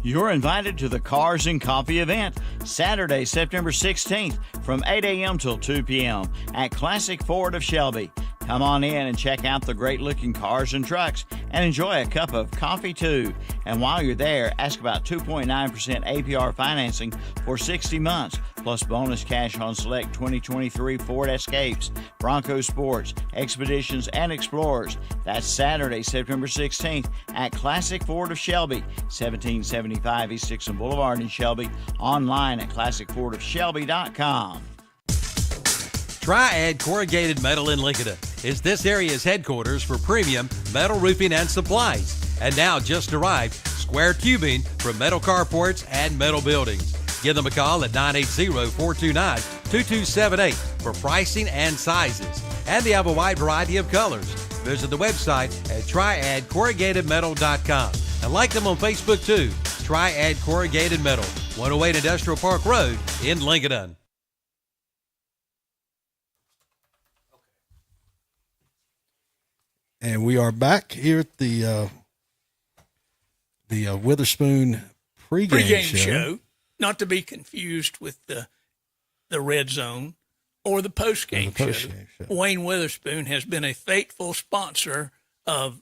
You're invited to the Cars and Coffee event Saturday, September 16th from 8 a.m. till 2 p.m. at Classic Ford of Shelby. Come on in and check out the great-looking cars and trucks and enjoy a cup of coffee, too. And while you're there, ask about 2.9% APR financing for 60 months, plus bonus cash on select 2023 Ford Escapes, Bronco Sports, Expeditions, and Explorers. That's Saturday, September 16th at Classic Ford of Shelby, 1775 East Dixon Boulevard in Shelby, online at classicfordofshelby.com. Triad Corrugated Metal in Lincoln is this area's headquarters for premium metal roofing and supplies. And now just arrived square tubing for metal carports and metal buildings. Give them a call at 980-429-2278 for pricing and sizes. And they have a wide variety of colors. Visit the website at triadcorrugatedmetal.com and like them on Facebook too. Triad Corrugated Metal, 108 Industrial Park Road in Lincoln. And we are back here at the Witherspoon pregame show. Not to be confused with the Red Zone or the postgame show. Wayne Witherspoon has been a faithful sponsor of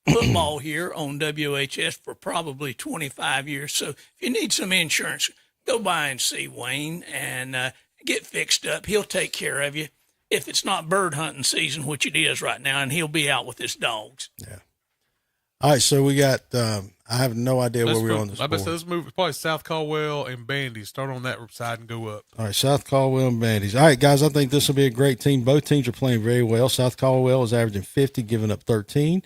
football here on WHS for probably 25 years. So if you need some insurance, go by and see Wayne, and get fixed up. He'll take care of you. If it's not bird hunting season, which it is right now, and he'll be out with his dogs. Yeah. All right, so we got. I have no idea where we're on this board. Let's move. Probably South Caldwell and Bandy. Start on that side and go up. All right, South Caldwell and Bandies. All right, guys, I think this will be a great team. Both teams are playing very well. South Caldwell is averaging 50, giving up 13.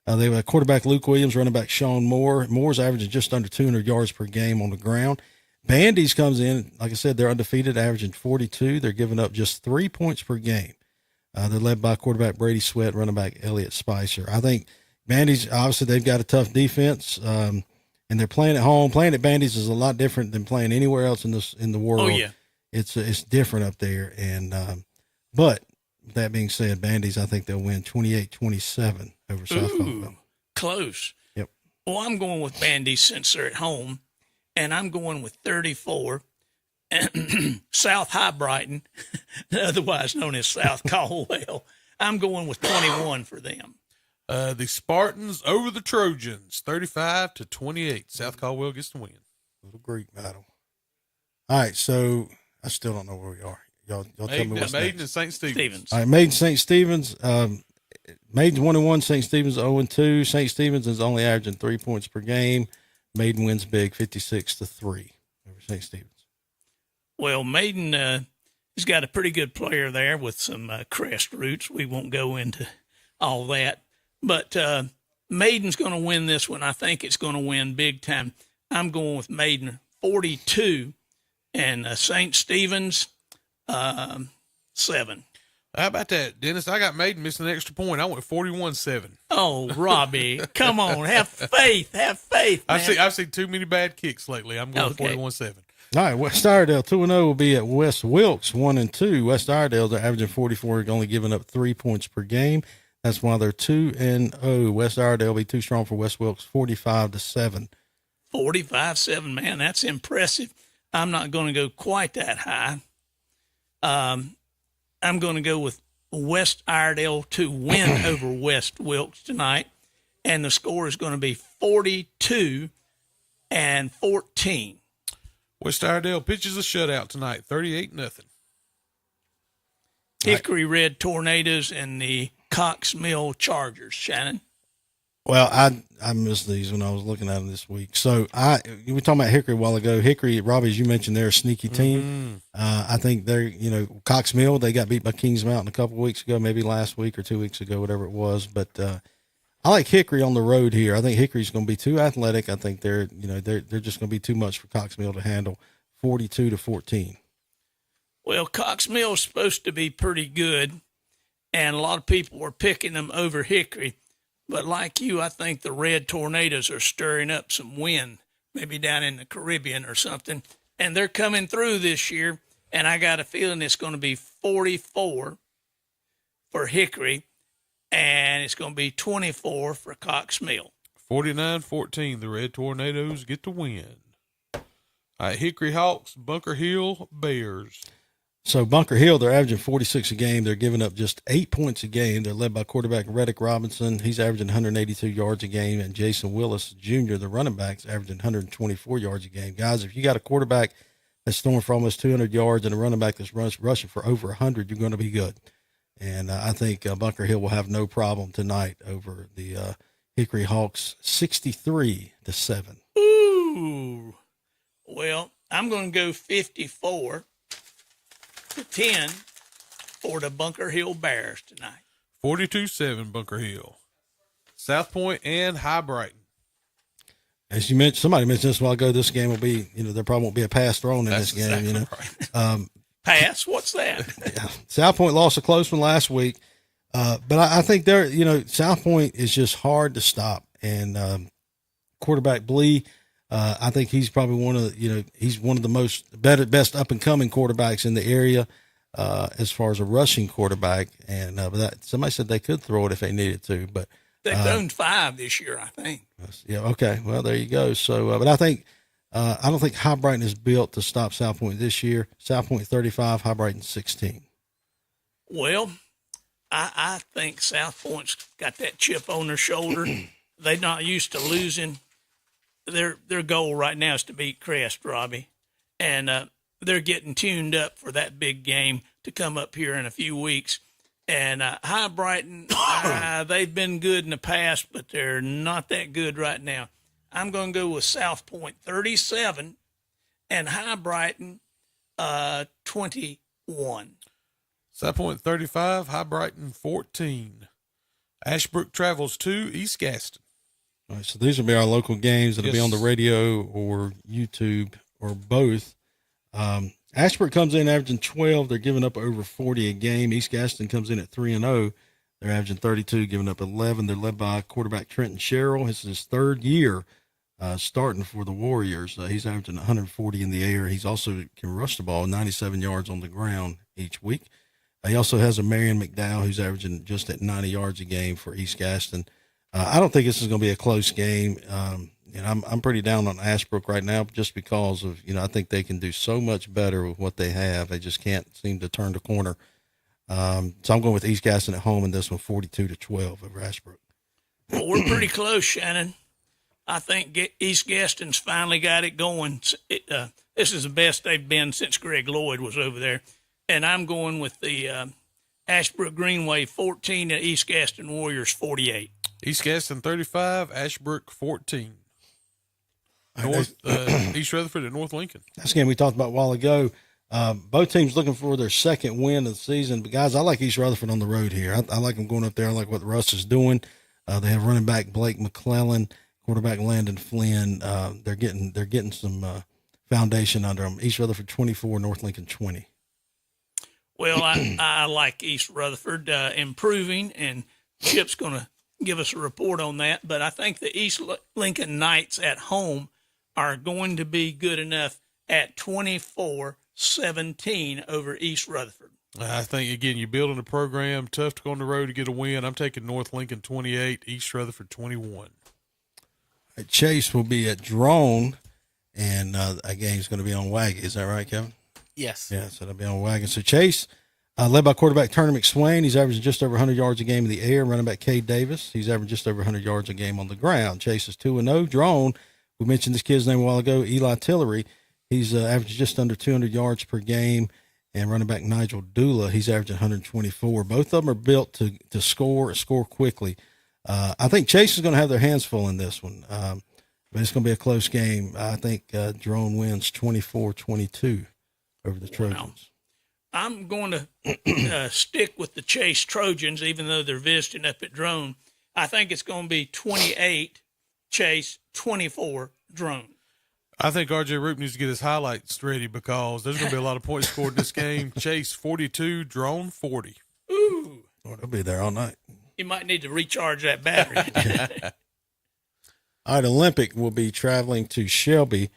They have quarterback Luke Williams, running back Sean Moore. Moore's averaging just under 200 yards per game on the ground. Bandies comes in, like I said, they're undefeated, averaging 42. They're giving up just 3 points per game. They're led by quarterback Brady Sweat, running back Elliott Spicer. I think Bandies, obviously, they've got a tough defense, and they're playing at home. Playing at Bandies is a lot different than playing anywhere else in the world. Oh, yeah. It's different up there. And but that being said, Bandies, I think they'll win 28-27 over South Caldwell. Close. Yep. Well, I'm going with Bandies since they're at home, and I'm going with 34. And South High Brighton, otherwise known as South Caldwell, I'm going with 21 for them. The Spartans over the Trojans, 35-28. South Caldwell gets the win. Little Greek battle. All right, so I still don't know where we are. Y'all tell me what's Maiden next. and St. Stephen's. All right, Maiden St. Stephen's. Maiden's 1-1. St. Stephen's 0-2. St. Stephen's is only averaging 3 points per game. Maiden wins big, 56-3 over St. Stephen's. Well, Maiden has got a pretty good player there with some crest roots. We won't go into all that. But Maiden's going to win this one. I think it's going to win big time. I'm going with Maiden 42 and St. Stephen's 7. How about that, Dennis? I got Maiden missing an extra point. I went 41-7. Oh, Robbie, come on. Have faith. Have faith, man. I've seen too many bad kicks lately. I'm going 41-7. All right, West Iredale 2-0 will be at West Wilkes 1-2. West Iredale, they're averaging 44, only giving up 3 points per game. That's why they're 2-0. West Iredale will be too strong for West Wilkes, 45-7. 45-7, man, that's impressive. I'm not going to go quite that high. I'm going to go with West Iredale to win over West Wilkes tonight, and the score is going to be 42-14. West Iredale pitches a shutout tonight, 38-0. Hickory Red Tornadoes and the Cox Mill Chargers. Shannon? Well, I missed these when I was looking at them this week. So we were talking about Hickory a while ago. Hickory, Robbie, as you mentioned, they're a sneaky team. I think they're, Cox Mill, they got beat by Kings Mountain a couple of weeks ago, maybe last week or 2 weeks ago, whatever it was. But I like Hickory on the road here. I think Hickory's going to be too athletic. I think they're just going to be too much for Cox Mill to handle. 42-14. Well, Cox Mill is supposed to be pretty good, and a lot of people were picking them over Hickory. But like you, I think the Red Tornadoes are stirring up some wind, maybe down in the Caribbean or something, and they're coming through this year, and I got a feeling it's going to be 44 for Hickory, and it's going to be 24 for Cox Mill. 49-14, the Red Tornadoes get the win. All right, Hickory Hawks, Bunker Hill Bears. So Bunker Hill, they're averaging 46 a game. They're giving up just 8 points a game. They're led by quarterback Reddick Robinson. He's averaging 182 yards a game. And Jason Willis, Jr., the running back, is averaging 124 yards a game. Guys, if you got a quarterback that's throwing for almost 200 yards and a running back that's rushing for over 100, you're going to be good. And I think Bunker Hill will have no problem tonight over the Hickory Hawks, 63-7. Ooh. Well, I'm going to go 54-10 for the Bunker Hill Bears tonight. 42-7 Bunker Hill. South Point and High Brighton. As you mentioned, somebody mentioned this a while ago, this game will be, there probably won't be a pass thrown in this game, exactly right. Pass? What's that? Yeah. South Point lost a close one last week. But I think South Point is just hard to stop. And quarterback Blee, I think he's probably one of the best up and coming quarterbacks in the area as far as a rushing quarterback. And somebody said they could throw it if they needed to, but they've thrown 5 this year, I think. Yeah. Okay. Well, there you go. So, but I think I don't think High Brighton is built to stop South Point this year. South Point 35, High Brighton 16. Well, I think South Point's got that chip on their shoulder. They're not used to losing. Their goal right now is to beat Crest, Robbie. And they're getting tuned up for that big game to come up here in a few weeks. And High Brighton, they've been good in the past, but they're not that good right now. I'm going to go with South Point 37 and High Brighton 21. South Point 35, High Brighton 14. Ashbrook travels to East Gaston. All right, so these will be our local games. It'll be on the radio or YouTube or both. Ashbrook comes in averaging 12. They're giving up over 40 a game. East Gaston comes in at 3-0. They're averaging 32, giving up 11. They're led by quarterback Trenton Sherrill. This is his third year starting for the Warriors. He's averaging 140 in the air. He's also can rush the ball 97 yards on the ground each week. He also has a Marion McDowell who's averaging just at 90 yards a game for East Gaston. I don't think this is going to be a close game. I'm pretty down on Ashbrook right now just because of, I think they can do so much better with what they have. They just can't seem to turn the corner. So I'm going with East Gaston at home in this one, 42-12 over Ashbrook. Well, we're pretty close, Shannon. I think East Gaston's finally got it going. This is the best they've been since Greg Lloyd was over there. And I'm going with the Ashbrook Greenway 14 and East Gaston Warriors 48. East Gaston 35, Ashbrook 14. East Rutherford and North Lincoln. That's a game we talked about a while ago. Both teams looking for their second win of the season. But, guys, I like East Rutherford on the road here. I like them going up there. I like what Russ is doing. They have running back Blake McClellan, quarterback Landon Flynn. They're getting some foundation under them. East Rutherford 24, North Lincoln 20. Well, I like East Rutherford improving, and Chip's going to give us a report on that. But I think the East Lincoln Knights at home are going to be good enough at 24-17 over East Rutherford. I think, again, you're building a program, tough to go on the road to get a win. I'm taking North Lincoln 28, East Rutherford 21. Chase will be at Drone, and that game's going to be on Wagon. Is that right, Kevin? Yes. Yeah, so it'll be on Wagon. So Chase, led by quarterback Turner McSwain. He's averaging just over 100 yards a game in the air. Running back Cade Davis, he's averaging just over 100 yards a game on the ground. Chase is 2-0. Drone, we mentioned this kid's name a while ago, Eli Tillery. He's averaging just under 200 yards per game. And running back Nigel Dula, he's averaging 124. Both of them are built to score quickly. I think Chase is going to have their hands full in this one, but it's going to be a close game. I think Drone wins 24-22 over the Trojans. Wow. I'm going to stick with the Chase Trojans, even though they're visiting up at Drone. I think it's going to be 28 Chase, 24 Drone. I think R.J. Roop needs to get his highlights ready because there's going to be a lot of points scored in this game. Chase 42, Drone 40. Ooh. Oh, they'll be there all night. You might need to recharge that battery. All right, Olympic will be traveling to Shelby.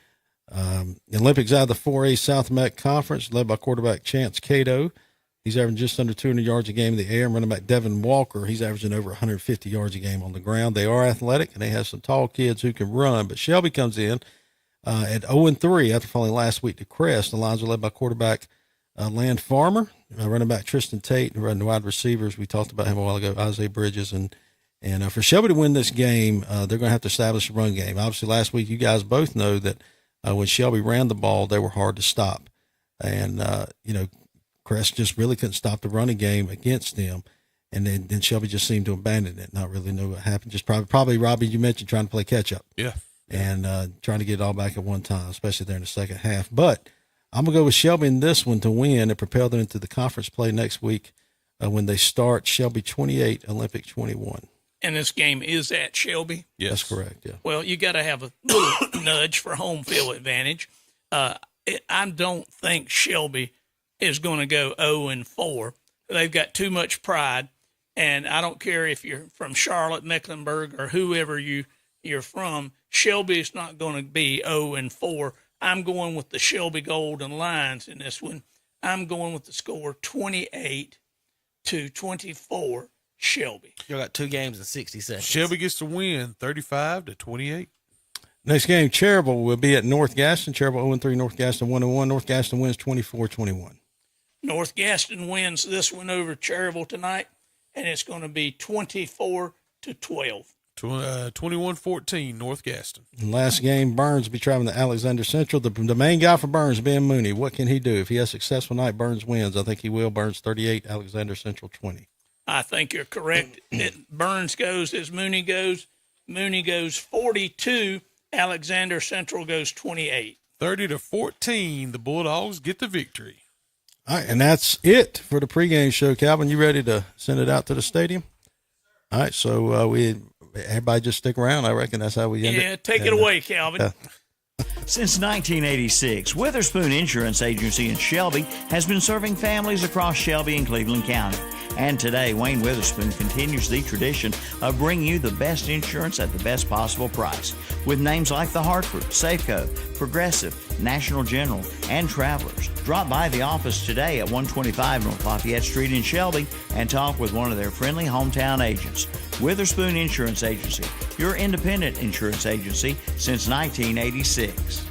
Olympic's out of the 4A South MEC Conference, led by quarterback Chance Cato. He's averaging just under 200 yards a game in the air. And running back Devin Walker, he's averaging over 150 yards a game on the ground. They are athletic, and they have some tall kids who can run. But Shelby comes in at 0-3 after falling last week to Crest. The Lions are led by quarterback Land Farmer, running back Tristan Tate, and running wide receivers. We talked about him a while ago, Isaiah Bridges. And for Shelby to win this game, they're going to have to establish a run game. Obviously, last week you guys both know that when Shelby ran the ball, they were hard to stop. And, Crest just really couldn't stop the running game against them. And then Shelby just seemed to abandon it, not really know what happened. Just probably Robbie, you mentioned trying to play catch-up. Yeah. And trying to get it all back at one time, especially there in the second half. But I'm going to go with Shelby in this one to win and propel them into the conference play next week when they start. Shelby 28, Olympic 21. And this game is at Shelby? Yes. That's correct, yeah. Well, you got to have a little nudge for home field advantage. I don't think Shelby is going to go 0-4. They've got too much pride, and I don't care if you're from Charlotte, Mecklenburg, or whoever you're from. Shelby is not going to be 0-4. I'm going with the Shelby Golden Lions in this one. I'm going with the score 28-24 Shelby. You got 2 games in 60 seconds. Shelby gets to win 35-28. Next game, Cherryville will be at North Gaston. Cherryville 0-3, North Gaston 1-1. North Gaston wins 24-21. North Gaston wins this one over Cherryville tonight, and it's going to be 24-12. 21-14 North Gaston. And last game, Burns will be traveling to Alexander Central. The main guy for Burns, Ben Mooney. What can he do? If he has a successful night, Burns wins. I think he will. Burns 38, Alexander Central 20. I think you're correct. Burns goes as Mooney goes. Mooney goes 42. Alexander Central goes 28. 30-14, the Bulldogs get the victory. All right, and that's it for the pregame show. Calvin, you ready to send it out to the stadium? All right, so everybody just stick around. I reckon that's how we end it. Yeah, take it away, Calvin. Since 1986, Witherspoon Insurance Agency in Shelby has been serving families across Shelby and Cleveland County. And today, Wayne Witherspoon continues the tradition of bringing you the best insurance at the best possible price. With names like The Hartford, Safeco, Progressive, National General, and Travelers. Drop by the office today at 125 North Lafayette Street in Shelby and talk with one of their friendly hometown agents. Witherspoon Insurance Agency, your independent insurance agency since 1986.